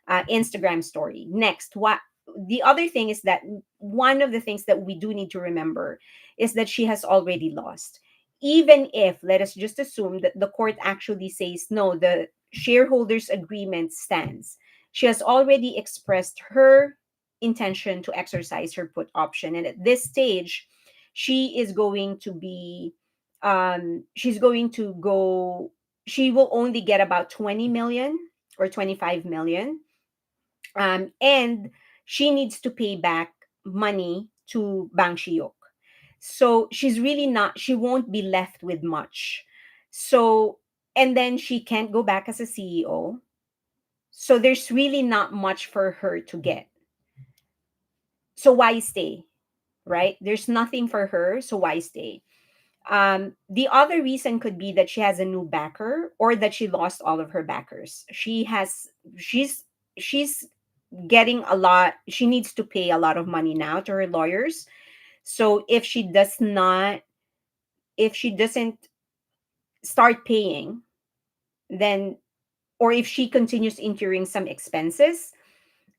Instagram story. Next, what the other thing is that one of the things that we do need to remember is that she has already lost. Even if, let us just assume that the court actually says no, the shareholders agreement stands. She has already expressed her intention to exercise her put option, and at this stage, she is going to be she's going to go she will only get about 20 million or 25 million, and she needs to pay back money to Bang Shiok. So she won't be left with much. So, and then she can't go back as a CEO. So there's really not much for her to get. So why stay? Right? There's nothing for her. So why stay? The other reason could be that she has a new backer or that she lost all of her backers. She's getting a lot. She needs to pay a lot of money now to her lawyers So if she doesn't start paying, then, or if she continues incurring some expenses,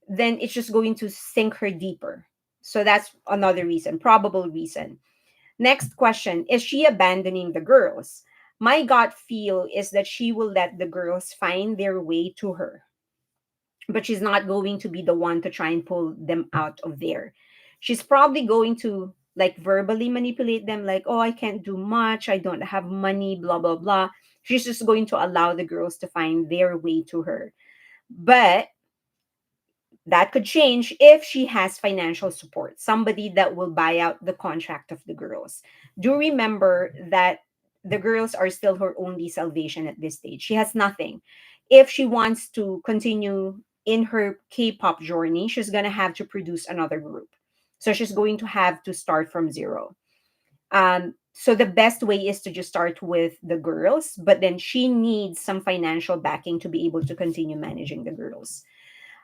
then it's just going to sink her deeper. So that's another reason, probable reason. Next question: is she abandoning the girls? My gut feel is that she will let the girls find their way to her, but she's not going to be the one to try and pull them out of there. She's probably going to like verbally manipulate them, like, oh, I can't do much, I don't have money, blah, blah, blah. She's just going to allow the girls to find their way to her. But that could change if she has financial support, somebody that will buy out the contract of the girls. Do remember that the girls are still her only salvation at this stage. She has nothing. If she wants to continue in her K-pop journey, she's going to have to produce another group. So she's going to have to start from zero. So the best way is to just start with the girls, but then she needs some financial backing to be able to continue managing the girls.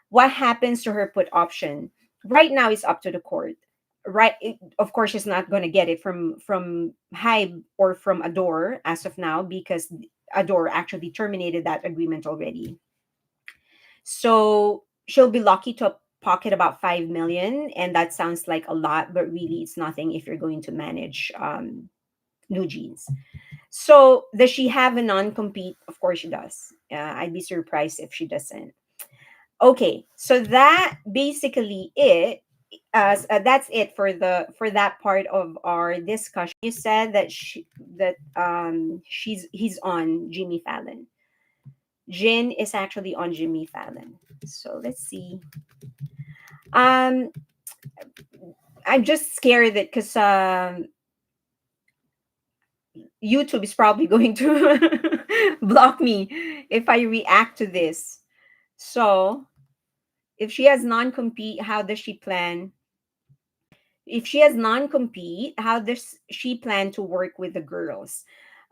What happens to her put option? Right now it's up to the court. Right, of course she's not going to get it from Hybe or from Adore as of now, because Adore actually terminated that agreement already. So she'll be lucky to pocket about 5 million, and that sounds like a lot, but really it's nothing if you're going to manage New Jeans. So does she have a non-compete? Of course she does. I'd be surprised if she doesn't. Okay, so that basically it. That's it for the for that part of our discussion. You said that he's on Jimmy Fallon. Jin is actually on Jimmy Fallon. So let's see. Um, I'm just scared that because YouTube is probably going to block me if I react to this. So if she has non-compete, how does she plan? If she has non-compete, how does she plan to work with the girls?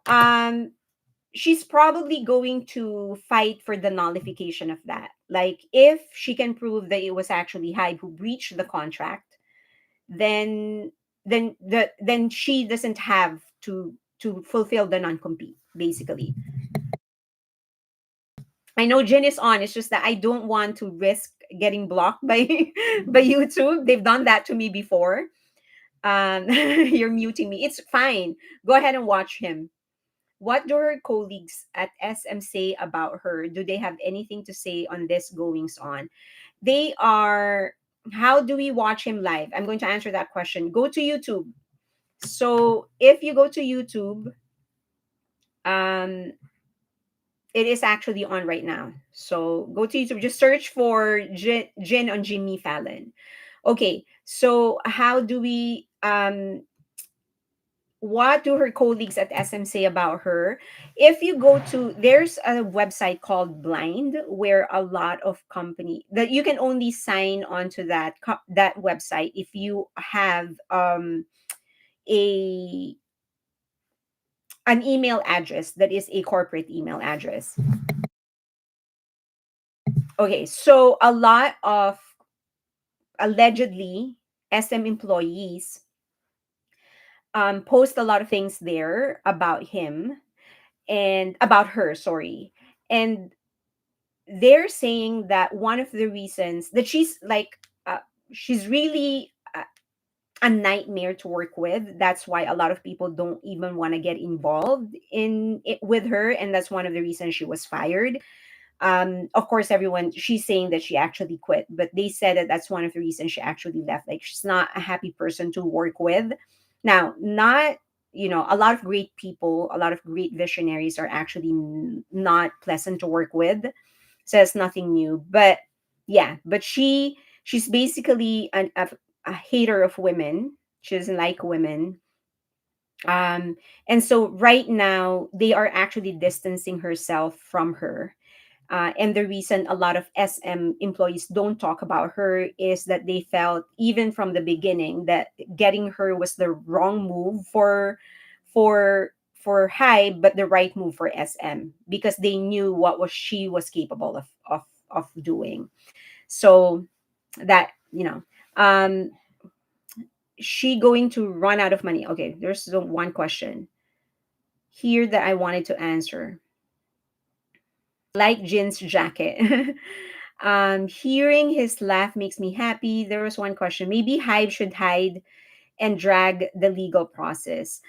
Um, she's probably going to fight for the nullification of that. Like if she can prove that it was actually Hyde who breached the contract, then then she doesn't have to fulfill the non-compete, basically. I know Jen is on. It's just that I don't want to risk getting blocked by by YouTube. They've done that to me before. You're muting me. It's fine. Go ahead and watch him. What do her colleagues at SM say about her? Do they have anything to say on this goings on? They are. How do we watch him live? I'm going to answer that question. Go to YouTube. So if you go to YouTube, um, it is actually on right now. So go to YouTube. Just search for Jin on Jimmy Fallon. Okay. So how do we what do her colleagues at SM say about her? If you go to, there's a website called Blind where a lot of company that you can only sign onto that website if you have a an email address that is a corporate email address. Okay, so a lot of allegedly SM employees post a lot of things there about him and about her, sorry. And they're saying that one of the reasons that she's really a nightmare to work with. That's why a lot of people don't even want to get involved in it with her, and that's one of the reasons she was fired. Of course, everyone, she's saying that she actually quit, but they said that that's one of the reasons she actually left. Like she's not a happy person to work with. Now, not, a lot of great people, a lot of great visionaries are actually not pleasant to work with. So it's nothing new. But yeah, but she's basically a hater of women. She doesn't like women. And so right now they are actually distancing herself from her. And the reason a lot of SM employees don't talk about her is that they felt even from the beginning that getting her was the wrong move for High, but the right move for SM because they knew what was she was capable of doing. So that um she going to run out of money? Okay, there's one question here that I wanted to answer. Like Jin's jacket. Hearing his laugh makes me happy. There was one question. Maybe Hive should hide and drag the legal process.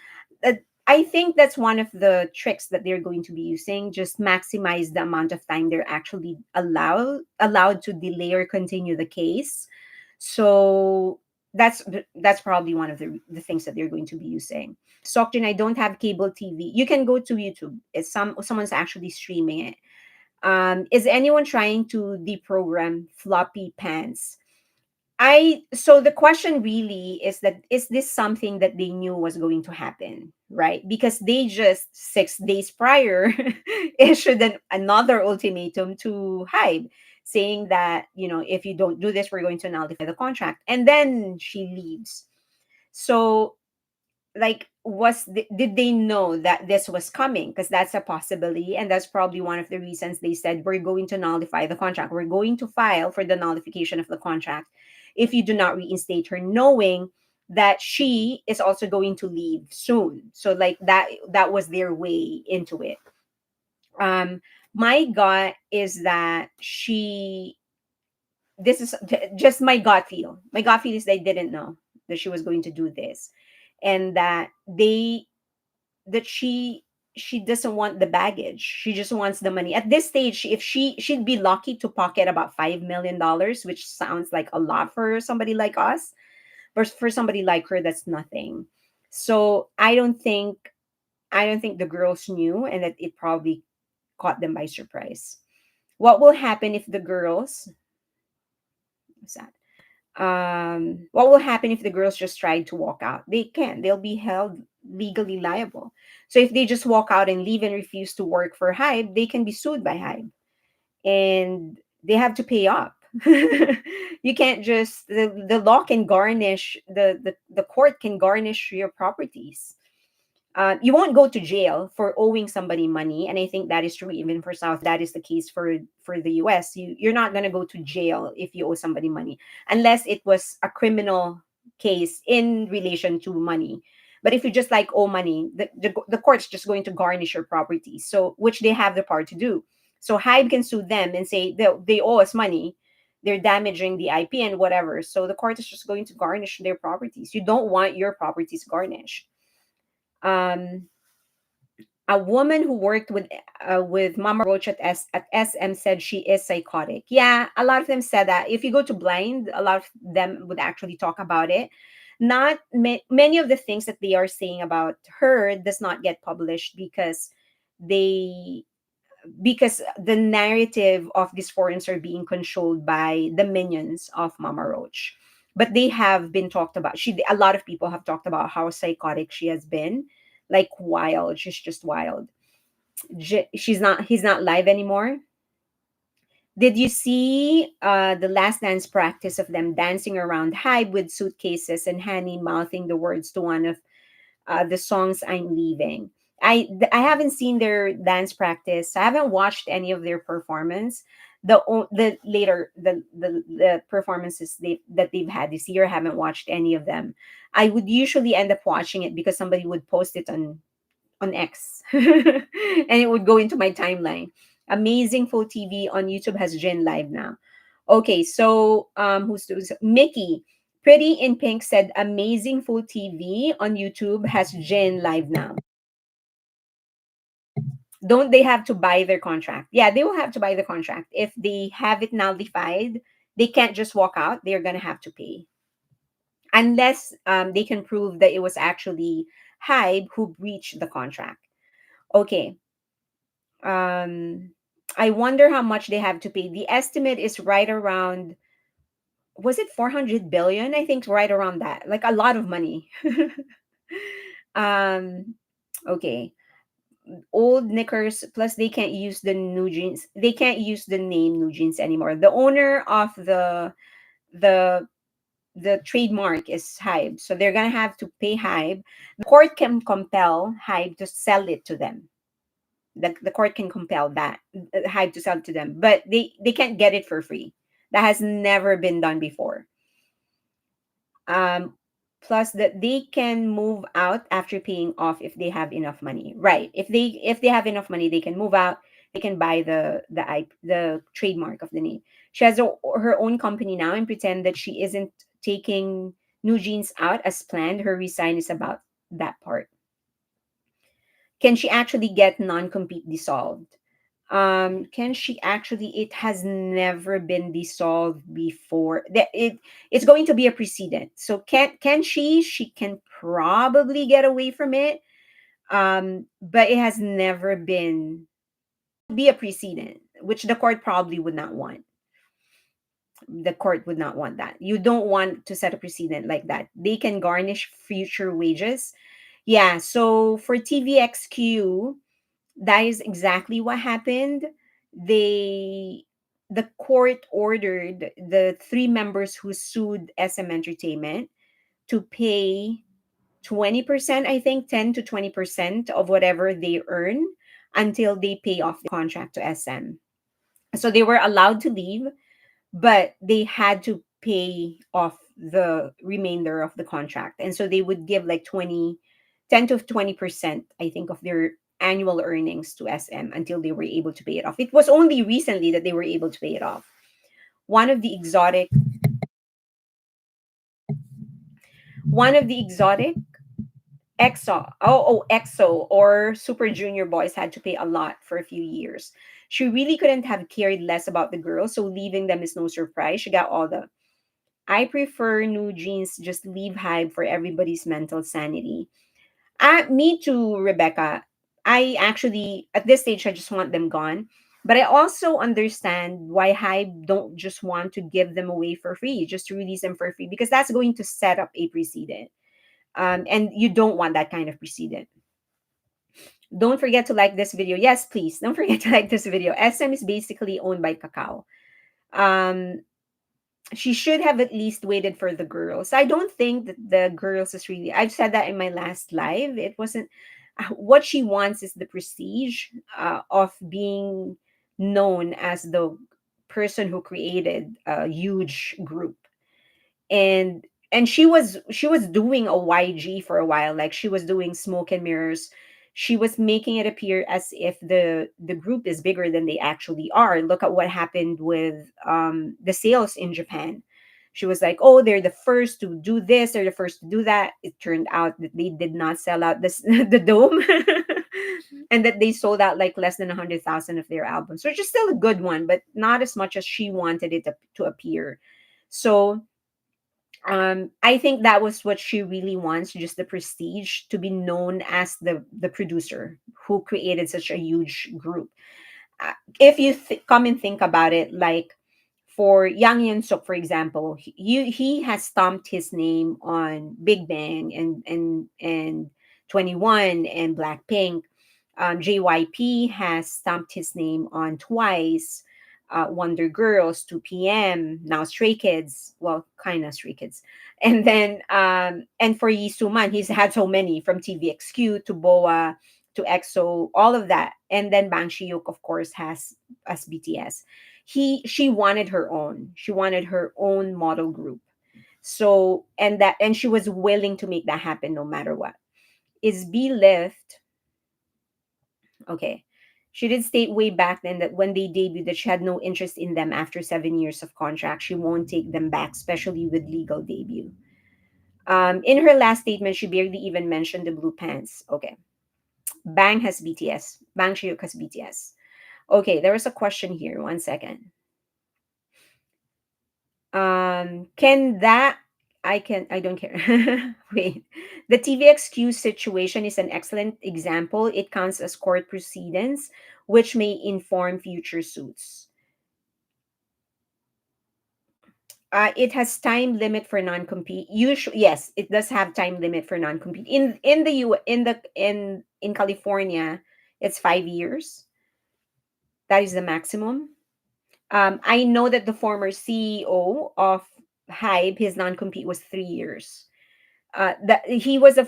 I think that's one of the tricks that they're going to be using. Just maximize the amount of time they're actually allowed to delay or continue the case. So that's probably one of the things that they're going to be using. Sokjin, I don't have cable TV. You can go to YouTube. It's someone's actually streaming it. Is anyone trying to deprogram floppy pants? I So the question really is that, is this something that they knew was going to happen, right? Because they just 6 days prior issued another ultimatum to Hybe, saying that, if you don't do this, we're going to nullify the contract, and then she leaves. So, like, did they know that this was coming? Because that's a possibility, and that's probably one of the reasons they said, we're going to nullify the contract, we're going to file for the nullification of the contract if you do not reinstate her, knowing that she is also going to leave soon. So, like, that was their way into it. My gut is that she this is just my gut feel. My gut feel is they didn't know that she was going to do this, and that she doesn't want the baggage. She just wants the money. At this stage, if she'd be lucky to pocket about $5 million, which sounds like a lot for somebody like us, but for somebody like her, that's nothing. So I don't think the girls knew, and that it probably caught them by surprise. What will happen if the girls what's that? What will happen if the girls just tried to walk out? They'll be held legally liable. So if they just walk out and leave and refuse to work for Hive, they can be sued by Hive, and they have to pay up. You can't just the law can garnish the court can garnish your properties. You won't go to jail for owing somebody money, and I think that is true even for South. That is the case for the US. You're not going to go to jail if you owe somebody money, unless it was a criminal case in relation to money. But if you just like owe money, the court's just going to garnish your property, so which they have the power to do. So Hive can sue them and say they owe us money, they're damaging the IP and whatever, so the court is just going to garnish their properties. You don't want your properties garnished. um a woman who worked with Mama Roach at SM said she is psychotic. Yeah, a lot of them said that. If you go to Blind, a lot of them would actually talk about it. Not many of the things that they are saying about her does not get published they because the narrative of these forums are being controlled by the minions of Mama Roach. But they have been talked about. A lot of people have talked about how psychotic she has been, like wild. She's just wild. He's not live anymore. Did you see the last dance practice of them dancing around Hyde with suitcases and Hanny mouthing the words to one of the songs I'm leaving? I haven't seen their dance practice. I haven't watched any of their performance. The performances that they've had this year, I haven't watched any of them. I would usually end up watching it because somebody would post it on X, and it would go into my timeline. Amazing Full TV on YouTube has Jin live now. Okay, so who's Mickey? Pretty in Pink said Amazing Full TV on YouTube has Jin live now. Don't they have to buy their contract? Yeah, they will have to buy the contract. If they have it nullified, they can't just walk out. They're gonna have to pay, unless they can prove that it was actually Hybe who breached the contract. Okay, um I wonder how much they have to pay. The estimate is right around, was it 400 billion? I think right around that. Like a lot of money. um okay. Old knickers, plus they can't use the new jeans. They can't use the name new jeans anymore. The owner of the the trademark is Hybe. So they're gonna have to pay Hybe. The court can compel Hybe to sell it to them. The court can compel that Hive to sell to them, but they can't get it for free. That has never been done before. plus that they can move out after paying off if they have enough money. Right. If they have enough money, they can move out. They can buy the trademark of the name. She has her own company now and pretend that she isn't taking New Jeans out as planned. Her resign is about that part. Can she actually get non-compete dissolved? Can she actually? It has never been dissolved before. It's going to be a precedent. So can she can probably get away from it. But it has never been be a precedent, which the court probably would not want. The court would not want that. You don't want to set a precedent like that. They can garnish future wages. Yeah, so for TVXQ, that is exactly what happened. They the court ordered the three members who sued SM Entertainment to pay 20%, I think 10 to 20% of whatever they earn until they pay off the contract to SM. So they were allowed to leave, but they had to pay off the remainder of the contract. And so they would give like 10 to 20%, I think, of their annual earnings to SM until they were able to pay it off. It was only recently that they were able to pay it off. One of the exotic, one of the exotic EXO or Super Junior boys had to pay a lot for a few years. She really couldn't have cared less about the girls, so leaving them is no surprise. She got all the I prefer New Jeans, just leave Hype for everybody's mental sanity. Me too, Rebecca. I actually, at this stage, I just want them gone. But I also understand why Hype don't just want to give them away for free, just to release them for free, because that's going to set up a precedent. And you don't want that kind of precedent. Don't forget to like this video. Yes, please. Don't forget to like this video. SM is basically owned by Kakao. Um, she should have at least waited for the girls. I don't think that the girls is really. I've said that in my last live. It wasn't what she wants is the prestige of being known as the person who created a huge group. And she was doing a YG for a while, like she was doing smoke and mirrors. She was making it appear as if the group is bigger than they actually are. Look at what happened with the sales in Japan. She was like, oh, they're the first to do this, they're the first to do that. It turned out that they did not sell out this the dome. And that they sold out like less than 100,000 of their albums, which is still a good one, but not as much as she wanted it to appear. So I think that was what she really wants, just the prestige to be known as the producer who created such a huge group. If you come and think about it, like for Yang Yun Suk, for example, he has stomped his name on Big Bang and 21 and Blackpink. JYP has stamped his name on Twice, Wonder Girls, 2 p.m. Now Stray Kids, well, kind of Stray Kids, and then and for Yi Suman, he's had so many from TVXQ to Boa to EXO, all of that, and then Bang Shiuk, of course, has as BTS. She wanted her own. She wanted her own model group. So and she was willing to make that happen no matter what. Is B Lift okay? She did state way back then that when they debuted that she had no interest in them after 7 years of contract. She won't take them back, especially with legal debut. In her last statement, she barely even mentioned the blue pants. Okay. Bang has BTS. Bang Shiuk has BTS. Okay, there was a question here. One second. Can that I don't care. Wait. The TVXQ situation is an excellent example. It counts as court proceedings, which may inform future suits. It has time limit for non-compete. Usually, yes, it does have time limit for non-compete. In the U in California, it's 5 years. That is the maximum. I know that the former CEO of Hybe, his non-compete was 3 years. That he was the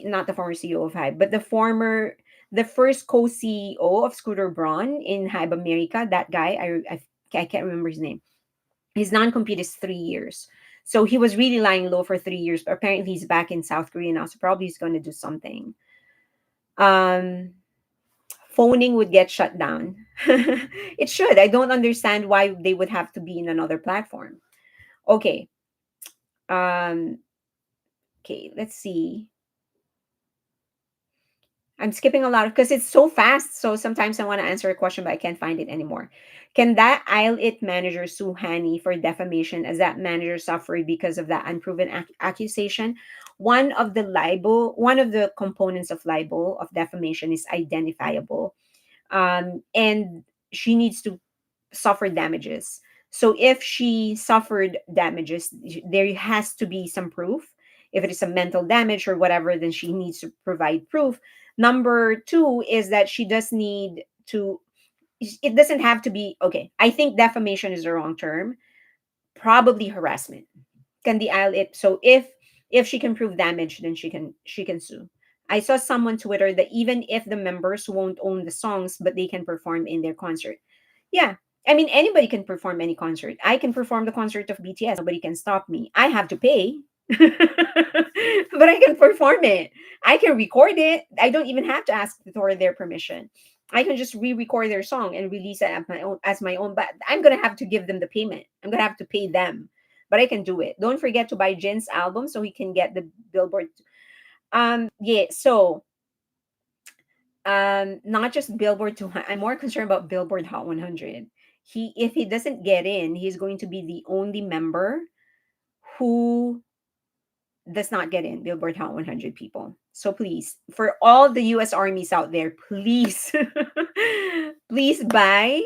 not the former CEO of Hybe, but the first co-CEO of Scooter Braun in Hybe America. That guy, I can't remember his name. His non-compete is 3 years. So he was really lying low for 3 years, but apparently he's back in South Korea now. So probably he's going to do something. Um, Phoning would get shut down. It should. I don't understand why they would have to be in another platform. Okay. Um, okay, let's see. I'm skipping a lot because it's so fast. So sometimes I want to answer a question, but I can't find it anymore. Can that Isle It manager sue Hani for defamation as that manager suffered because of that unproven accusation? One of the components of libel of defamation is identifiable. And she needs to suffer damages. So if she suffered damages, there has to be some proof. If it is a mental damage or whatever, then she needs to provide proof. Number two is that she does need to, it doesn't have to be, okay, I think defamation is the wrong term. Probably harassment. Can the aisle it? So if she can prove damage, then she can sue. I saw someone Twitter that even if the members won't own the songs, but they can perform in their concert. Yeah. I mean, anybody can perform any concert. I can perform the concert of BTS. Nobody can stop me. I have to pay, but I can perform it. I can record it. I don't even have to ask for their permission. I can just re-record their song and release it as my own. But I'm gonna have to give them the payment. I'm gonna have to pay them, but I can do it. Don't forget to buy Jin's album so he can get the Billboard. Yeah. So not just Billboard 200. I'm more concerned about Billboard Hot 100. If he doesn't get in, he's going to be the only member who does not get in Billboard Hot 100 people. So please, for all the US armies out there, please please buy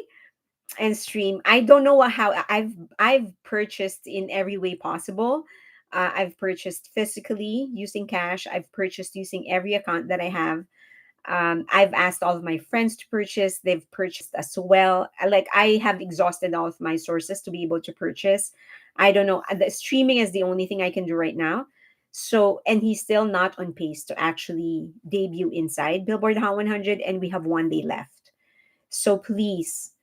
and stream. I don't know how I've purchased in every way possible. I've purchased physically using cash. I've purchased using every account that I have. I've asked all of my friends to purchase. They've purchased as well. Like I have exhausted all of my sources to be able to purchase. I don't know. The streaming is the only thing I can do right now. So, and he's still not on pace to actually debut inside Billboard Hot 100, and we have 1 day left. So please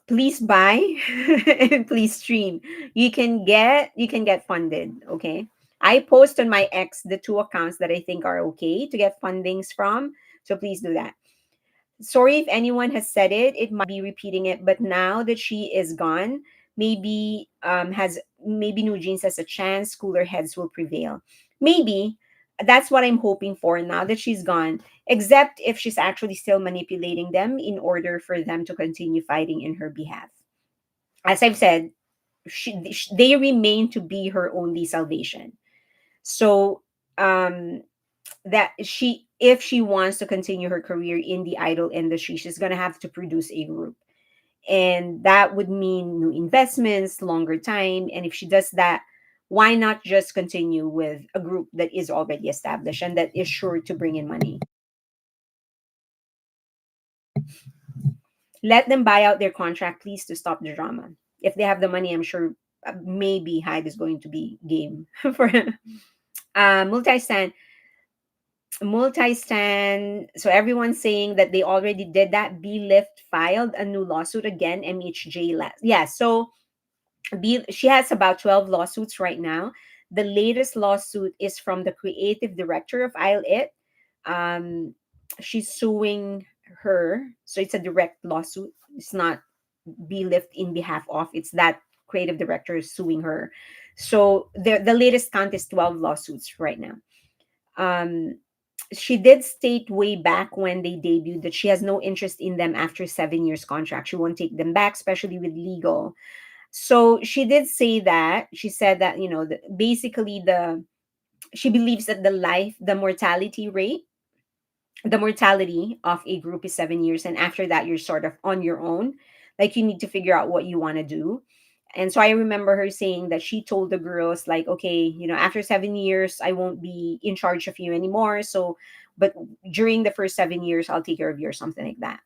buy and please stream. You can get funded. Okay. I post on my X the two accounts that I think are okay to get fundings from. So please do that. Sorry if anyone has said it. It might be repeating it, but now that she is gone, maybe New Jeans has a chance. Cooler heads will prevail. Maybe that's what I'm hoping for now that she's gone. Except if she's actually still manipulating them in order for them to continue fighting in her behalf. As I've said, they remain to be her only salvation. So that she if she wants to continue her career in the idol industry, she's going to have to produce a group, and that would mean new investments, longer time. And if she does that, why not just continue with a group that is already established and that is sure to bring in money? Let them buy out their contract, please, to stop the drama. If they have the money, I'm sure maybe Hyde is going to be game for multi-stand. So everyone's saying that they already did that. B Lift filed a new lawsuit again. MHJ last. Yeah, so she has about 12 lawsuits right now. The latest lawsuit is from the creative director of Isle It. Um, she's suing her. So it's a direct lawsuit. It's not Be Lift in behalf of. It's that creative director is suing her. So the latest count is 12 lawsuits right now. Um, she did state way back when they debuted that she has no interest in them after 7 years contract. She won't take them back, especially with legal. So she did say that. She said that, basically she believes that the mortality of a group is 7 years, and after that you're sort of on your own. Like you need to figure out what you want to do. And so I remember her saying that she told the girls, like, okay, after 7 years I won't be in charge of you anymore. So, but during the first 7 years I'll take care of you, or something like that.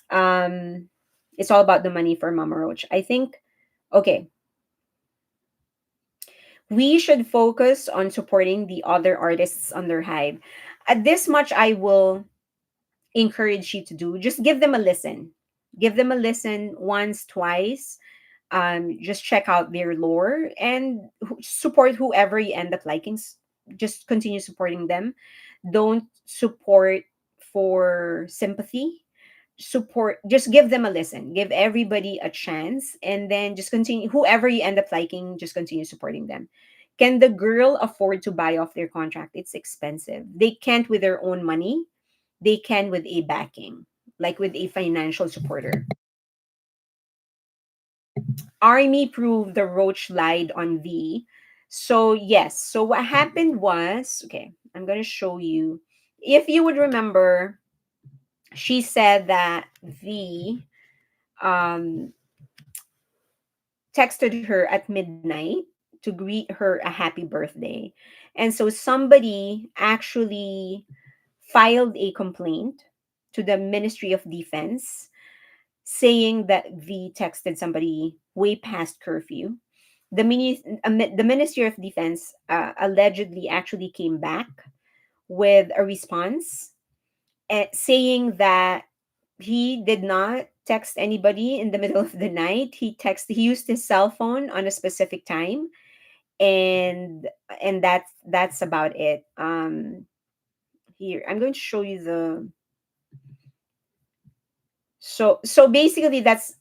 um it's all about the money for Mama Roach, I think. Okay, we should focus on supporting the other artists under Hive. At this much I will encourage you to do. Just give them a listen. Give them a listen once, twice. Just check out their lore and support whoever you end up liking. Just continue supporting them. Don't support for sympathy. Support, just give them a listen, give everybody a chance, and then just continue. Whoever you end up liking, just continue supporting them. Can the girl afford to buy off their contract? It's expensive. They can't with their own money, they can with a backing, like with a financial supporter. Army proved the Roach lied on V. So yes, so what happened was, okay, I'm gonna show you. If you would remember, she said that V um texted her at midnight to greet her a happy birthday. And so somebody actually filed a complaint to the Ministry of Defense saying that V texted somebody way past curfew. The Ministry of Defense allegedly actually came back with a response saying that he did not text anybody in the middle of the night. He used his cell phone on a specific time, and that's about it. Here I'm going to show you the so basically that's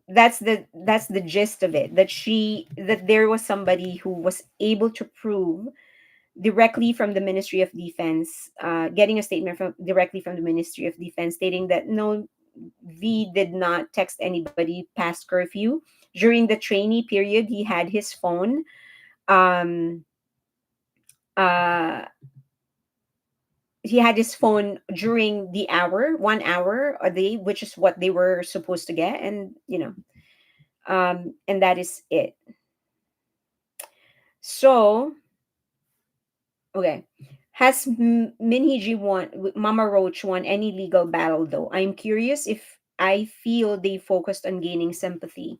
the gist of it, that there was somebody who was able to prove directly from the Ministry of Defense, getting a statement directly from the Ministry of Defense stating that no, V did not text anybody past curfew. During the trainee period, Um, uh, he had his phone during the hour, 1 hour a day, which is what they were supposed to get, and and that is it. So okay. Has Minhiji won, Mama Roach won any legal battle though? I'm curious if I feel they focused on gaining sympathy.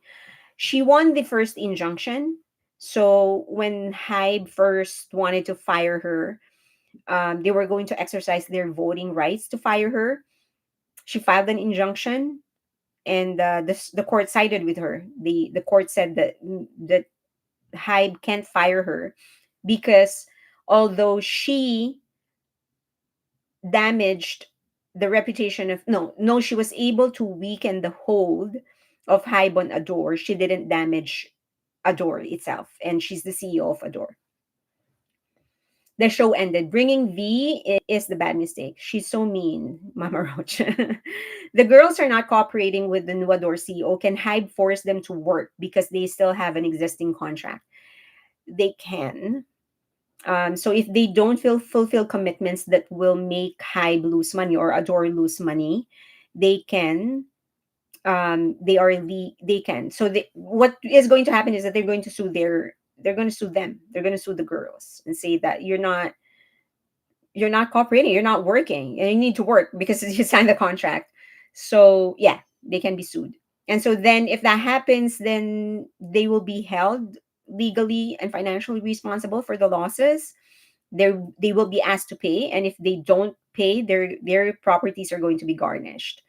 She won the first injunction. So when Hybe first wanted to fire her, they were going to exercise their voting rights to fire her. She filed an injunction, and the court sided with her. The court said that Hybe can't fire her because although she damaged the reputation of no, she was able to weaken the hold of Hybon Adore. She didn't damage Adore itself, and she's the CEO of Adore. The show ended. Bringing V is the bad mistake. She's so mean, Mama Roach. The girls are not cooperating with the new Adore CEO. Can Hybe force them to work because they still have an existing contract? They can. So if they don't fulfill commitments that will make Hybe lose money or Adore lose money, they can. They can. So what is going to happen is that they're going to sue them. They're going to sue the girls and say that you're not cooperating, you're not working, and you need to work because you signed the contract. So yeah, they can be sued. And so then if that happens, then they will be held legally and financially responsible for the losses. They will be asked to pay, and if they don't pay, their properties are going to be garnished.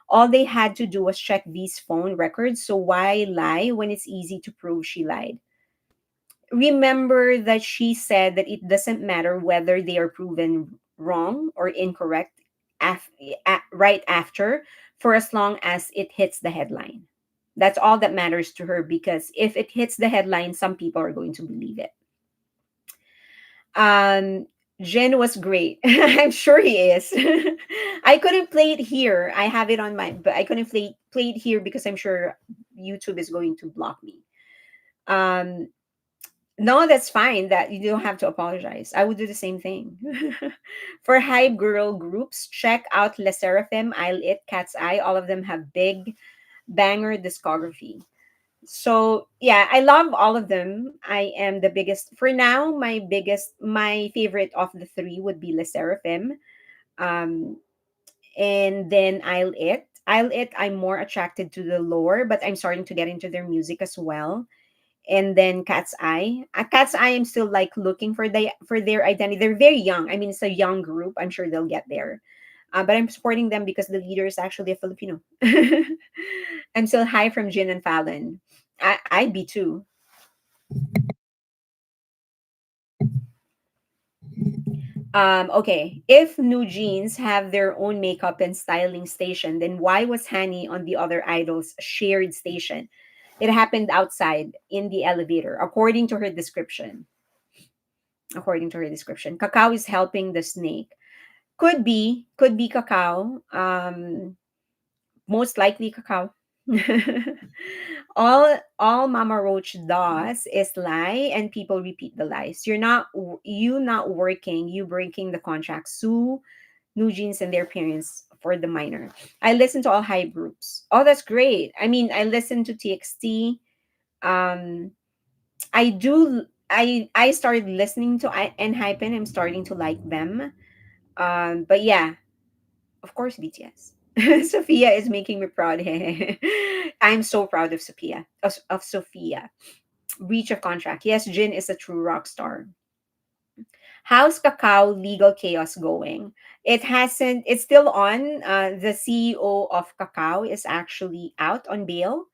All they had to do was check these phone records, so why lie when it's easy to prove she lied? Remember that she said that it doesn't matter whether they are proven wrong or incorrect right after, for as long as it hits the headline. That's all that matters to her, because if it hits the headline, some people are going to believe it. Um, Jin was great. I'm sure he is. I couldn't play it here. I have it on my, but I couldn't play it here because I'm sure YouTube is going to block me. Um, no, that's fine. That you don't have to apologize. I would do the same thing. For hype girl groups, check out Le Seraphim, I'll It, Cat's Eye. All of them have big banger discography. So yeah, I love all of them. I am the biggest for now. My favorite of the three would be Le Seraphim, um, and then I'll It. I'll It. I'm more attracted to the lore, but I'm starting to get into their music as well. And then Cat's Eye. Cat's Eye, I'm still like looking for their identity. They're very young. I mean, it's a young group. I'm sure they'll get there. But I'm supporting them because the leader is actually a Filipino. I'm still high from Jin and Fallon. I'd be too. Okay, if New Jeans have their own makeup and styling station, then why was Hani on the other idol's shared station? It happened outside in the elevator, according to her description. According to her description, Kakao is helping the snake. Could be Kakao. Most likely Kakao. All Mama Roach does is lie, and people repeat the lies. You not working, you breaking the contract. Sue New Jeans and their parents for the minor. I listen to all hype groups. Oh, that's great. I mean, I listen to TXT. Um, I do. I started listening to Hype, and I'm starting to like them. But yeah, of course, BTS. Sophia is making me proud. I'm so proud of Sophia. Breach of contract. Yes, Jin is a true rock star. How's Kakao legal chaos going? It hasn't, it's still on. The CEO of Kakao is actually out on bail,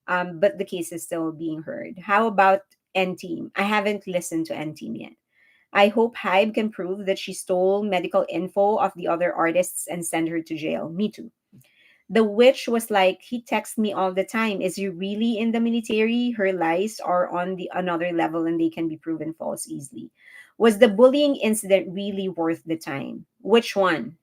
but the case is still being heard. How about N Team? I haven't listened to N Team yet. I hope Hybe can prove that she stole medical info of the other artists and send her to jail. Me too. The witch was like, he texts me all the time. Is he really in the military? Her lies are on the another level and they can be proven false easily. Was the bullying incident really worth the time? Which one?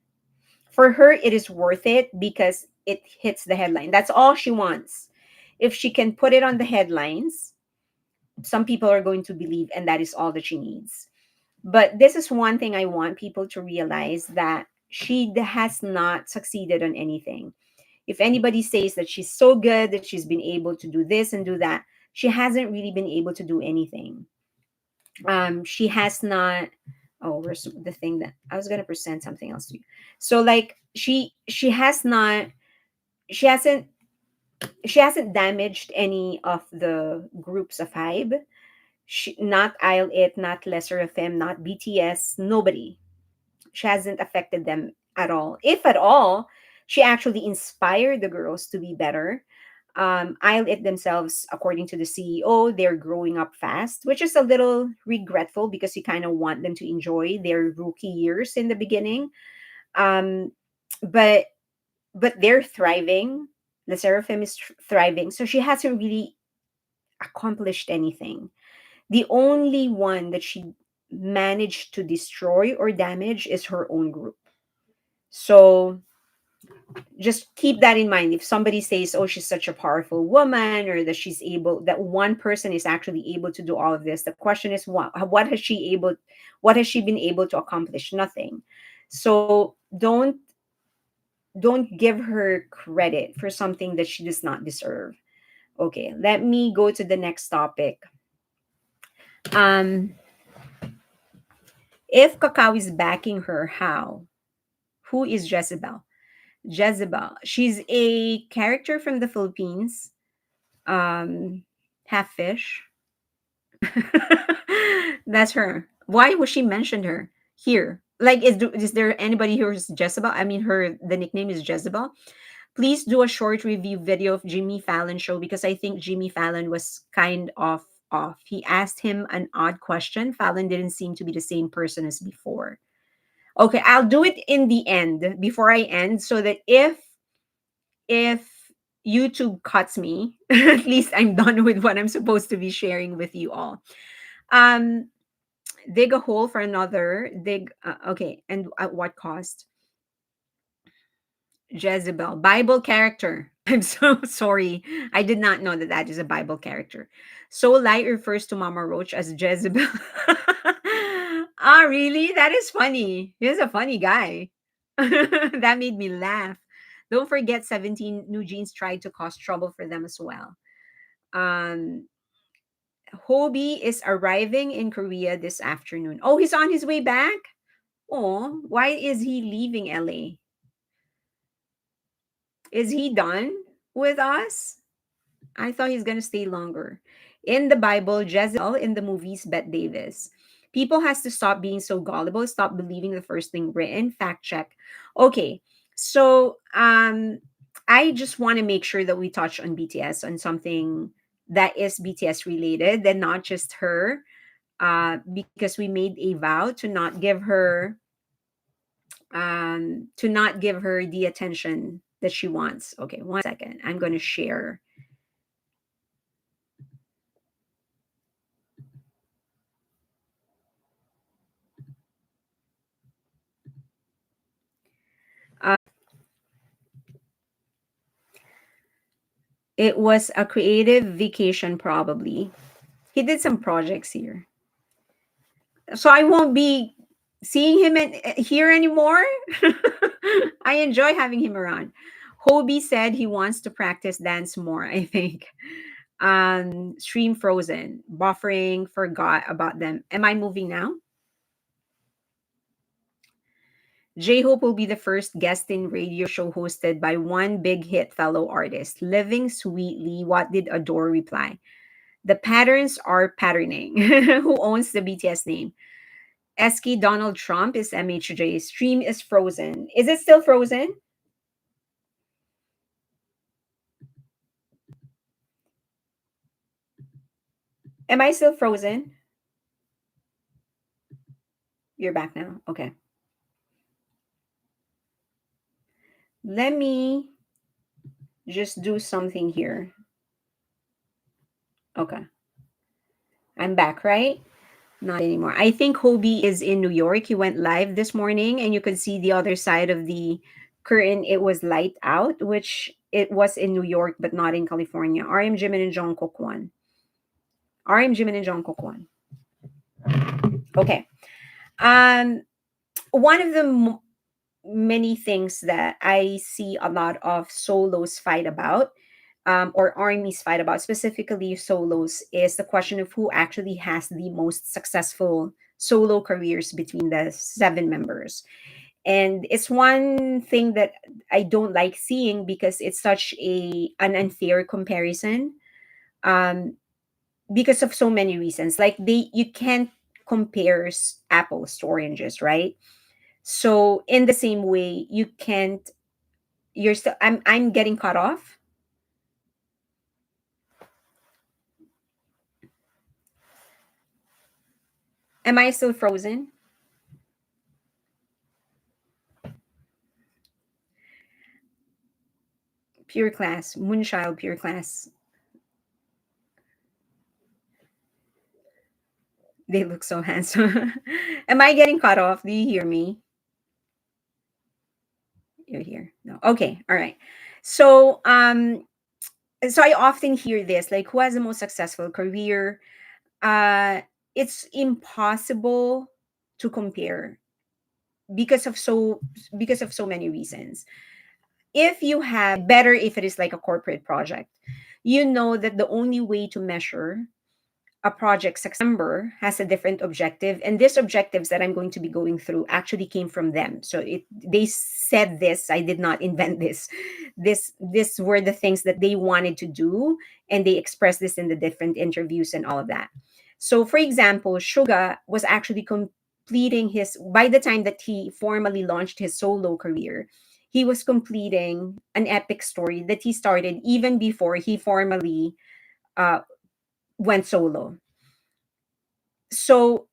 For her, it is worth it because it hits the headline. That's all she wants. If she can put it on the headlines, some people are going to believe, and that is all that she needs. But this is one thing I want people to realize, that she has not succeeded on anything. If anybody says that she's so good, that she's been able to do this and do that, she hasn't really been able to do anything. She has not. Oh, where's the thing that I was gonna present something else to you? So like she has not. She hasn't. She hasn't damaged any of the groups of Hybe. Not Isle It, not Lesser of Them, not BTS. Nobody. She hasn't affected them at all. If at all, she actually inspired the girls to be better. Isle It themselves, according to the CEO, they're growing up fast, which is a little regretful because you kind of want them to enjoy their rookie years in the beginning. Um, but they're thriving. The Seraphim is thriving, so she hasn't really accomplished anything. The only one that she managed to destroy or damage is her own group. So just keep that in mind. If somebody says, oh, she's such a powerful woman, or that she's able, that one person is actually able to do all of this, the question is, what has she been able to accomplish? Nothing. So don't give her credit for something that she does not deserve. Okay, let me go to the next topic. um if Kakao is backing her, how? Who is Jezebel? Jezebel, she's a character from the Philippines, half fish. That's her. Why was she mentioned her here? Like, is there anybody who's Jezebel? I mean, the nickname is Jezebel. Please do a short review video of Jimmy Fallon show, because I think Jimmy Fallon was kind of off. He asked him an odd question. Fallon didn't seem to be the same person as before. Okay, I'll do it in the end, before I end, so that if YouTube cuts me, at least I'm done with what I'm supposed to be sharing with you all. Um, dig a hole for another. Okay, and at what cost? Jezebel, Bible character. I'm so sorry. I did not know that that is a Bible character. So Light refers to Mama Roach as Jezebel. Ah, really? That is funny. He's a funny guy. That made me laugh. Don't forget 17 New Jeans tried to cause trouble for them as well. Um, Hobie is arriving in Korea this afternoon. Oh, he's on his way back? Oh, why is he leaving LA? Is he done with us? I thought he's going to stay longer. In the Bible, Jezebel; in the movies, Bette Davis. People has to stop being so gullible, stop believing the first thing written. Fact check. Okay. So, I just want to make sure that we touch on BTS, on something that is BTS related and not just her, because we made a vow to not give her the attention that she wants. Okay, 1 second. I'm going to share. Uh, it was a creative vacation, probably. He did some projects here. So I won't be seeing him here anymore. I enjoy having him around. Hobie said he wants to practice dance more, I think. Stream frozen, buffering, forgot about them. Am I moving now? J Hope will be the first guest in radio show hosted by one big hit fellow artist. Living sweetly, what did Adore reply? The patterns are patterning. Who owns the BTS name? SK Donald Trump is MHJ. Stream is frozen. Is it still frozen? Am I still frozen? You're back now. Okay. Let me just do something here. Okay. I'm back, right? Not anymore. I think Hobie is in New York. He went live this morning and you could see the other side of the curtain. It was light out, which it was in New York, but not in California. RM Jimin and Jungkook won. RM Jimin and Jungkook won. Okay. Um, one of the many things that I see a lot of solos fight about, or armies fight about, specifically solos, is the question of who actually has the most successful solo careers between the seven members. And it's one thing that I don't like seeing because it's such an unfair comparison, um, because of so many reasons. Like you can't compare apples to oranges, right? So in the same way, you can't. You're still. I'm getting cut off. Am I still frozen? Pure class, Moonchild, pure class. They look so handsome. Am I getting cut off? Do you hear me? You're here. No. Okay. All right. So so I often hear this, like, who has the most successful career? Uh it's impossible to compare because of so many reasons. If you have better if it is like a corporate project, you know that the only way to measure a project success member has a different objective, and these objectives that I'm going to be going through actually came from them. So they said this, I did not invent this were the things that they wanted to do, and they expressed this in the different interviews and all of that. So for example, Suga was actually completing his by the time that he formally launched his solo career, he was completing an epic story that he started even before he formally uh, went solo. So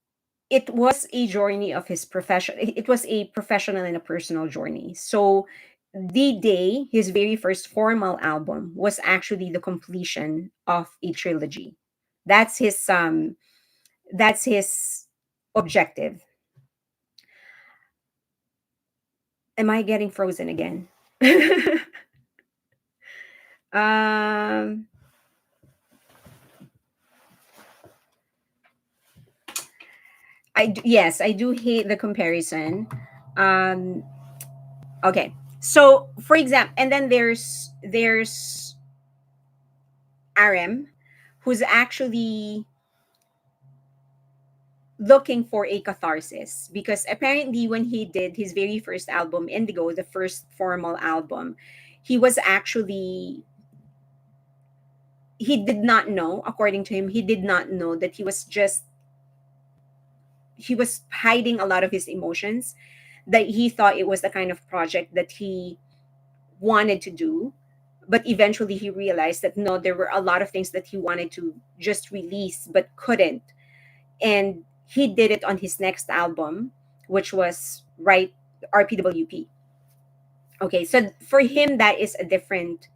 it was a journey of his profession. It was a professional and a personal journey. So the day his very first formal album was actually the completion of a trilogy. That's his objective. Am I getting frozen again? um yes, I do hate the comparison. Um okay. So for example, and then there's RM, who's actually looking for a catharsis because apparently when he did his very first album, Indigo, the first formal album, he was actually he did not know, according to him, he did not know that he was hiding a lot of his emotions, that he thought it was the kind of project that he wanted to do. But eventually he realized that no, there were a lot of things that he wanted to just release but couldn't. And he did it on his next album, which was right RPWP. Okay, so for him that is a different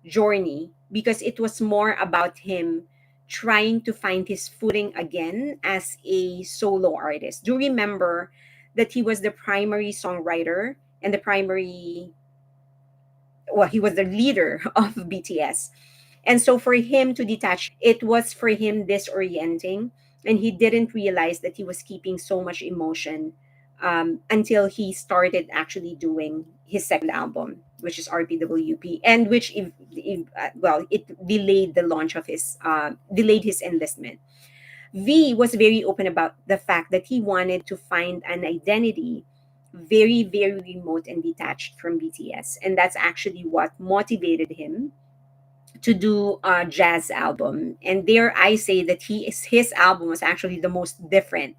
journey because it was more about him trying to find his footing again as a solo artist. Do remember that he was the primary songwriter and the primary, well, he was the leader of BTS. And so for him to detach, it was for him disorienting. And he didn't realize that he was keeping so much emotion until he started actually doing his second album, which is RPWP, and which, well, it delayed the launch of delayed his enlistment. V was very open about the fact that he wanted to find an identity very, very remote and detached from BTS. And that's actually what motivated him to do a jazz album. And there I say that his album was actually the most different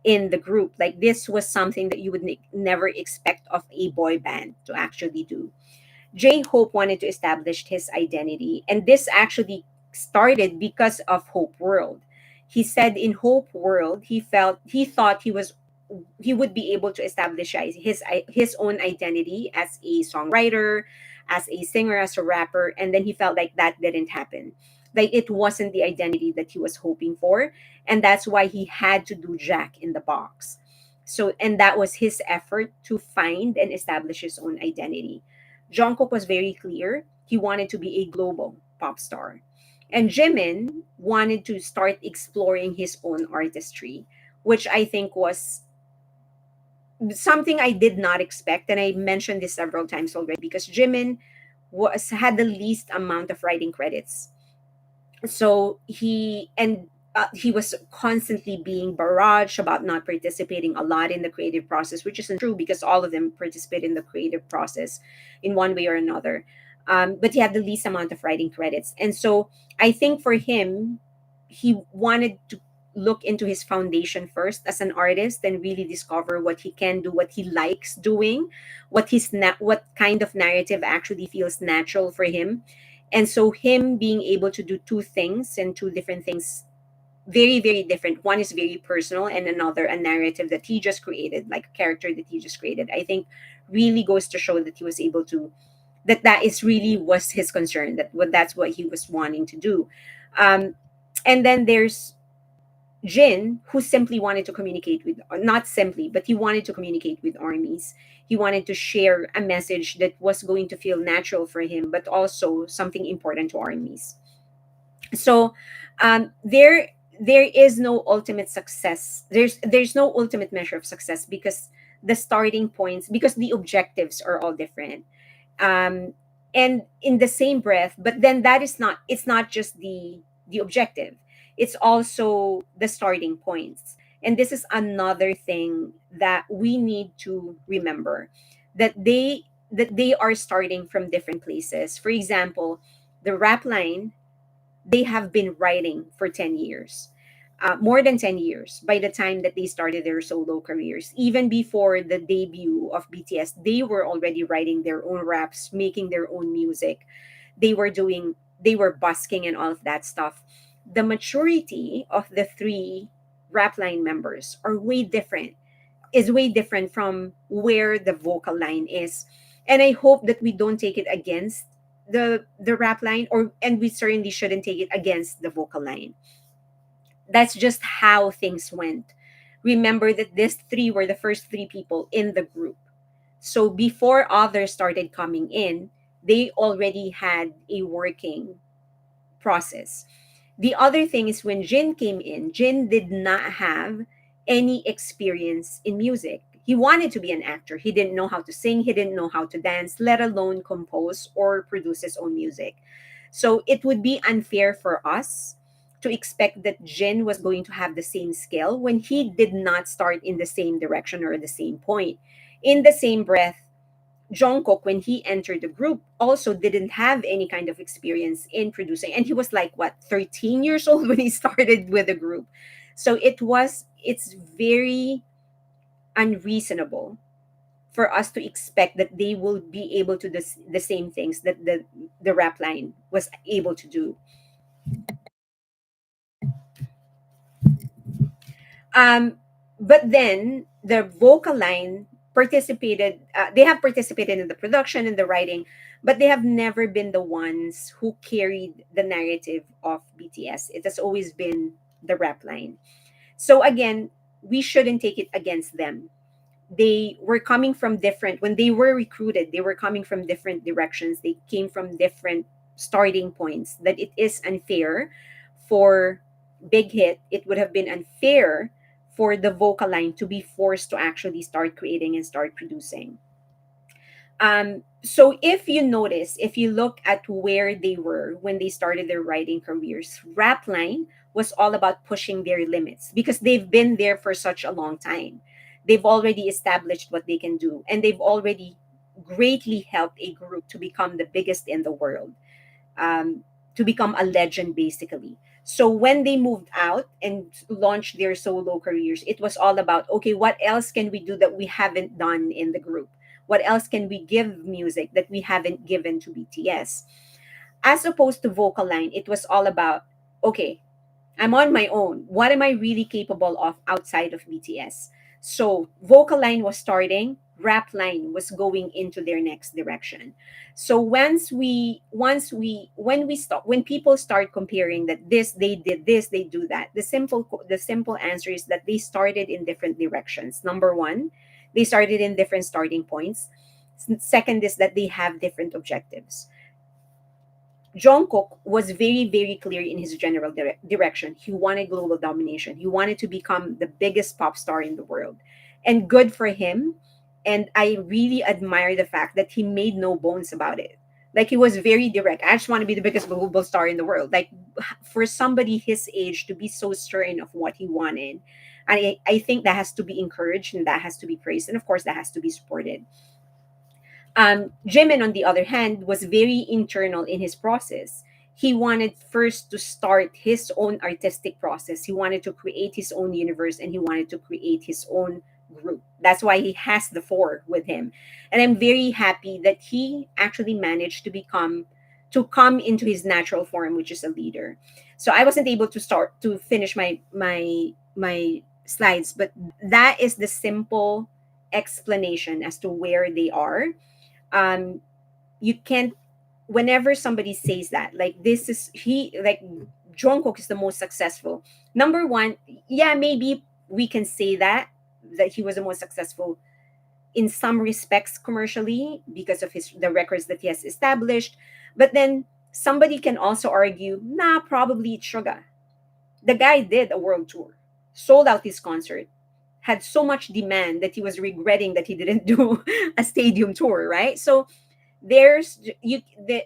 in the group. Like this was something that you would never expect of a boy band to actually do. J Hope wanted to establish his identity, and this actually started because of Hope World. He said in Hope World, he thought he would be able to establish his own identity as a songwriter, as a singer, as a rapper, and then he felt like that didn't happen. Like it wasn't the identity that he was hoping for, and that's why he had to do Jack in the Box. So, and that was his effort to find and establish his own identity. Jungkook was very clear. He wanted to be a global pop star. And Jimin wanted to start exploring his own artistry, which I think was something I did not expect. And I mentioned this several times already because Jimin had the least amount of writing credits. So he was constantly being barraged about not participating a lot in the creative process, which isn't true because all of them participate in the creative process in one way or another. But he had the least amount of writing credits, and so I think for him, he wanted to look into his foundation first as an artist and really discover what he can do, what he likes doing, what kind of narrative actually feels natural for him. And so him being able to do two things and two different things, very, very different. One is very personal and another a narrative that he just created, like a character that he just created, I think really goes to show that he was able to, that is really was his concern, that's what he was wanting to do. um, and then there's Jin, who simply wanted to communicate with, not simply, but he wanted to communicate with armies. He wanted to share a message that was going to feel natural for him, but also something important to armies. So there is no ultimate success. There's no ultimate measure of success because the starting points, because the objectives are all different. um, and in the same breath, but then that is not, it's not just the objective, it's also the starting points. And this is another thing that we need to remember, that they are starting from different places. For example, the rap line, they have been writing for 10 years, more than 10 years by the time that they started their solo careers. Even before the debut of BTS, they were already writing their own raps, making their own music. They were busking and all of that stuff. The maturity of the three rap line members is way different from where the vocal line is. And I hope that we don't take it against the rap line, or and we certainly shouldn't take it against the vocal line. That's just how things went. Remember that these three were the first three people in the group. So before others started coming in, they already had a working process. The other thing is when Jin came in, Jin did not have any experience in music. He wanted to be an actor. He didn't know how to sing, he didn't know how to dance, let alone compose or produce his own music. So it would be unfair for us to expect that Jin was going to have the same skill when he did not start in the same direction or the same point. In the same breath, Jungkook, when he entered the group, also didn't have any kind of experience in producing. And he was like, what, 13 years old when he started with the group. So it's very unreasonable for us to expect that they will be able to do the same things that the rap line was able to do. Um, but then the vocal line participated. They have participated in the production and the writing, but they have never been the ones who carried the narrative of BTS. It has always been the rap line. So again, we shouldn't take it against them. They were coming from different, when they were recruited, they were coming from different directions. They came from different starting points. That it is unfair for Big Hit, it would have been unfair for the vocal line to be forced to actually start creating and start producing. So if you notice, if you look at where they were when they started their writing careers, Rapline was all about pushing their limits because they've been there for such a long time. They've already established what they can do, and they've already greatly helped a group to become the biggest in the world, um, to become a legend, basically. So when they moved out and launched their solo careers, it was all about, okay, what else can we do that we haven't done in the group? What else can we give music that we haven't given to BTS? As opposed to Vocal Line, it was all about, okay, I'm on my own. What am I really capable of outside of BTS? So vocal line was starting, rap line was going into their next direction. So when we stop, when people start comparing that this they did this, they do that, the simple answer is that they started in different directions. Number one, they started in different starting points. Second is that they have different objectives. Jungkook was very, very clear in his general direction. He wanted global domination. He wanted to become the biggest pop star in the world. And good for him. And I really admire the fact that he made no bones about it. Like, he was very direct. I just want to be the biggest global star in the world. Like, for somebody his age to be so certain of what he wanted, I think that has to be encouraged and that has to be praised. And of course, that has to be supported. Jimin, on the other hand, was very internal in his process. He wanted first to start his own artistic process. He wanted to create his own universe and he wanted to create his own group. That's why he has the four with him. And I'm very happy that he actually managed to come into his natural form, which is a leader. So I wasn't able to start to finish my slides, but that is the simple explanation as to where they are. um you can't, whenever somebody says that, like, this is he like Jungkook is the most successful, number one, yeah, maybe we can say that he was the most successful in some respects commercially because of his the records that he has established. But then somebody can also argue, nah, probably it's Suga. The guy did a world tour, sold out his concert, had so much demand that he was regretting that he didn't do a stadium tour, right? So there's you the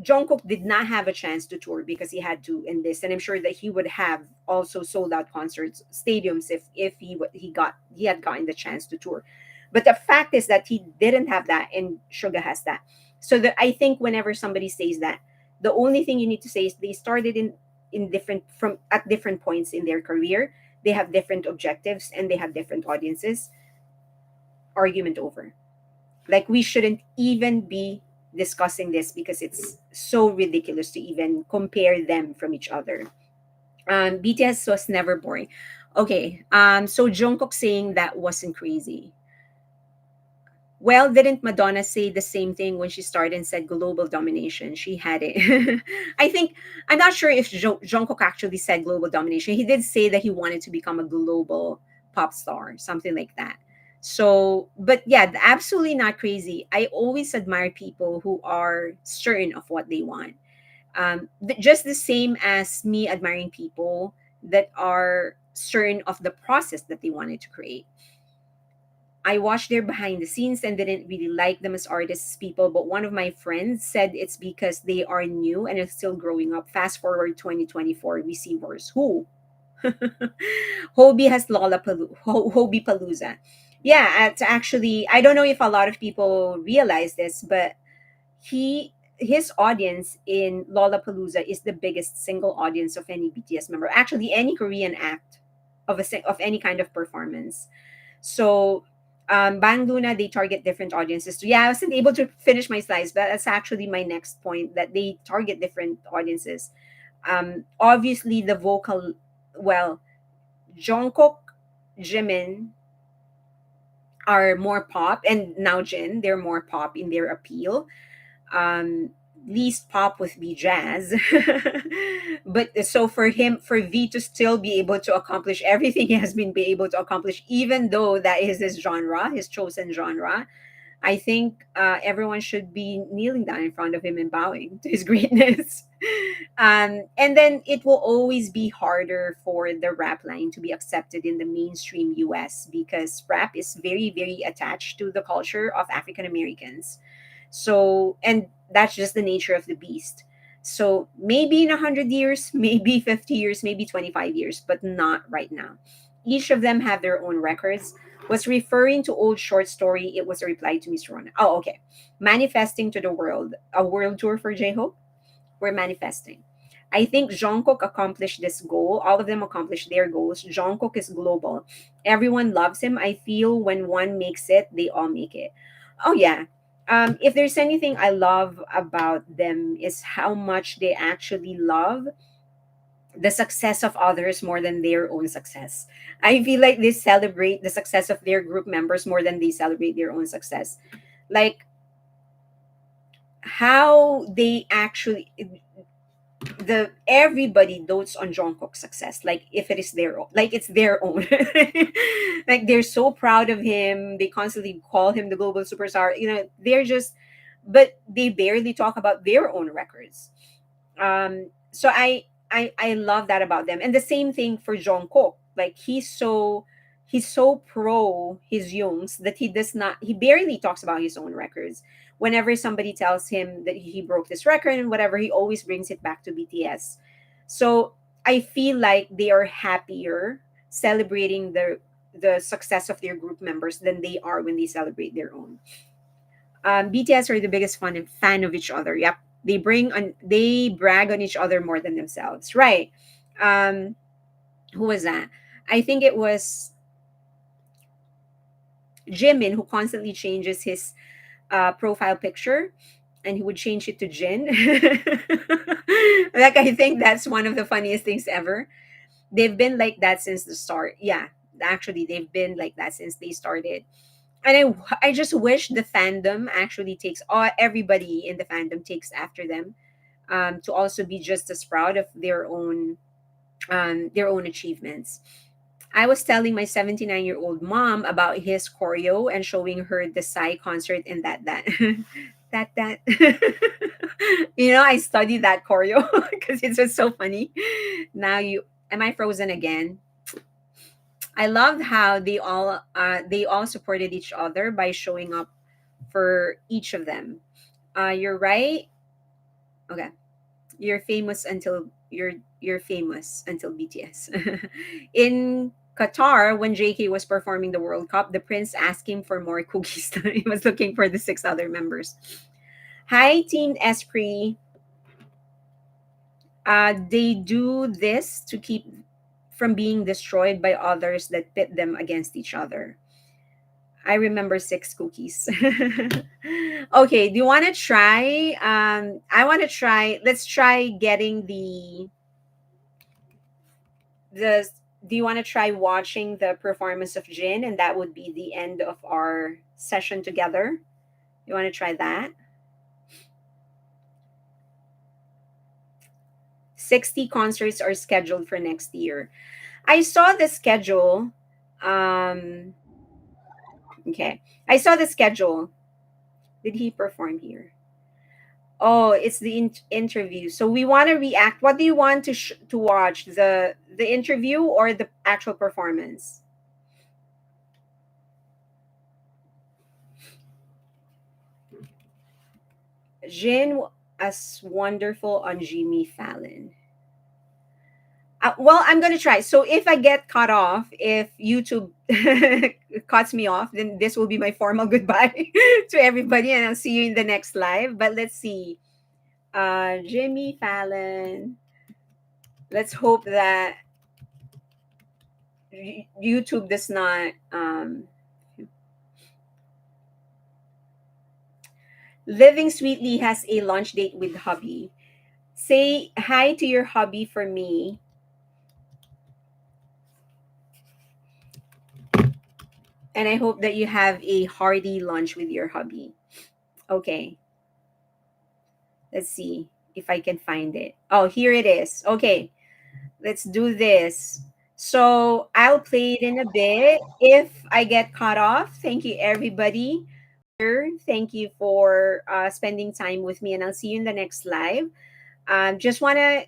Jungkook did not have a chance to tour because he had to enlist, and I'm sure that he would have also sold out concerts, stadiums, if he had gotten the chance to tour. But the fact is that he didn't have that, and Suga has that. So that I think whenever somebody says that, the only thing you need to say is they started in different from at different points in their career. They have different objectives and they have different audiences. Argument over. Like, we shouldn't even be discussing this because it's so ridiculous to even compare them from each other. BTS was never boring. Okay, so Jungkook saying that wasn't crazy. Well, didn't Madonna say the same thing when she started and said global domination? She had it. I think, I'm not sure if Jungkook actually said global domination. He did say that he wanted to become a global pop star, something like that. So, but yeah, absolutely not crazy. I always admire people who are certain of what they want. Just the same as me admiring people that are certain of the process that they wanted to create. I watched their behind the scenes and didn't really like them as artists, people, but one of my friends said it's because they are new and are still growing up. Fast forward 2024, we see worse. Who? Hobie has Hobie Palooza. Yeah, it's actually, I don't know if a lot of people realize this, but his audience in Lollapalooza is the biggest single audience of any BTS member. Actually, any Korean act of any kind of performance. So Bang Luna, they target different audiences. Yeah, I wasn't able to finish my slides, but that's actually my next point, that they target different audiences. Obviously, the vocal, well, Jungkook, Jimin are more pop, and now Jin, they're more pop in their appeal. um Least pop would be jazz. But so for him, for V to still be able to accomplish everything he has been be able to accomplish, even though that is his genre, his chosen genre, I think everyone should be kneeling down in front of him and bowing to his greatness. And then it will always be harder for the rap line to be accepted in the mainstream US, because rap is very, very attached to the culture of African Americans. So, and that's just the nature of the beast. So maybe in 100 years, maybe 50 years, maybe 25 years, but not right now. Each of them have their own records. Was referring to old short story, it was a reply to Miss Rona. Oh, okay. Manifesting to the world. A world tour for J-Hope? We're manifesting. I think Jungkook accomplished this goal. All of them accomplished their goals. Jungkook is global. Everyone loves him. I feel when one makes it, they all make it. Oh yeah. If there's anything I love about them, is how much they actually love the success of others more than their own success. I feel like they celebrate the success of their group members more than they celebrate their own success. Like how they actually, the everybody dotes on Jungkook's success, like if it is their own, like it's their own. Like they're so proud of him. They constantly call him the global superstar. They're just, but they barely talk about their own records. So I love that about them. And the same thing for Jungkook. Like he's so pro his Youngs that he barely talks about his own records. Whenever somebody tells him that he broke this record and whatever, he always brings it back to BTS. So I feel like they are happier celebrating the success of their group members than they are when they celebrate their own. BTS are the biggest fan of each other. Yep, they brag on each other more than themselves. Right? Um, who was that? I think it was Jimin, who constantly changes his profile picture, and he would change it to Jin. Like I think that's one of the funniest things ever. They've been like that since the start. Yeah, actually, they've been like that since they started. And I just wish the fandom actually takes, everybody in the fandom takes after them, to also be just as proud of their own achievements. I was telling my 79-year-old mom about his choreo and showing her the Psy concert, and that that I studied that choreo because it's just so funny. Now you am I frozen again? I loved how they all supported each other by showing up for each of them. You're right. Okay, you're famous until BTS. In Qatar, when JK was performing the World Cup, the prince asked him for more cookies. He was looking for the six other members. Hi, Team Esprit. They do this to keep from being destroyed by others that pit them against each other. I remember six cookies. Okay, do you want to try? I want to try. Let's try getting the. Do you want to try watching the performance of Jin, and that would be the end of our session together? You want to try that? 60 concerts are scheduled for next year. I saw the schedule. Um, okay, I saw the schedule. Did he perform here? Oh, it's the interview. So we want to react. What do you want to watch? The interview or the actual performance? Jin as wonderful on Jimmy Fallon. Well, I'm gonna try. So if I get cut off, if YouTube cuts me off, then this will be my formal goodbye to everybody, and I'll see you in the next live. But let's see. Jimmy Fallon. Let's hope that YouTube does not. Living Sweetly has a launch date with hubby. Say hi to your hubby for me, and I hope that you have a hearty lunch with your hubby. Okay, let's see if I can find it. Oh, here it is. Okay, let's do this. So I'll play it in a bit. If I get cut off, thank you, everybody. Thank you for spending time with me, and I'll see you in the next live. Just want to,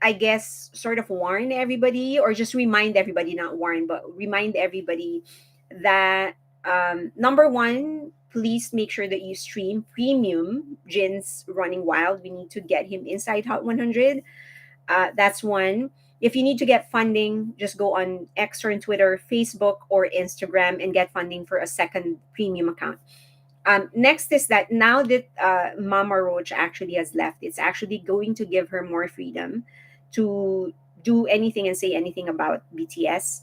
I guess, sort of warn everybody, or just remind everybody, not warn, but remind everybody that number one, please make sure that you stream premium Jin's Running Wild. We need to get him inside Hot 100. That's one. If you need to get funding, just go on X or on Twitter, Facebook, or Instagram and get funding for a second premium account. Next is that now that Mama Roach actually has left, it's actually going to give her more freedom to do anything and say anything about BTS.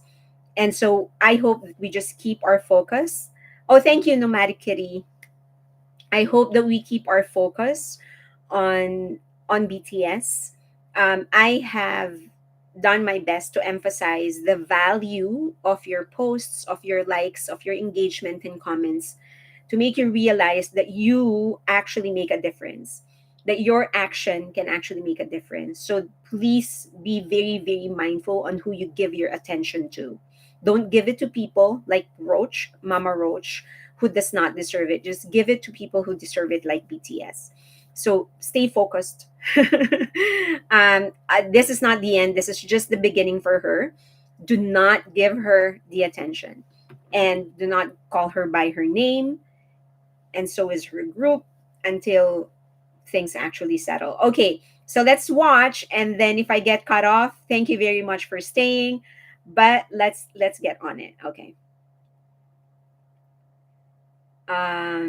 And so I hope that we just keep our focus. Oh, thank you, Nomadic Kitty. I hope that we keep our focus on BTS. I have done my best to emphasize the value of your posts, of your likes, of your engagement and comments, to make you realize that you actually make a difference, that your action can actually make a difference. So please be very, very mindful on who you give your attention to. Don't give it to people like Roach, Mama Roach, who does not deserve it. Just give it to people who deserve it, like BTS. So stay focused. This is not the end. This is just the beginning for her. Do not give her the attention, and do not call her by her name. And so is her group, until things actually settle. Okay, so let's watch, and then if I get cut off, thank you very much for staying. But let's get on it. Okay.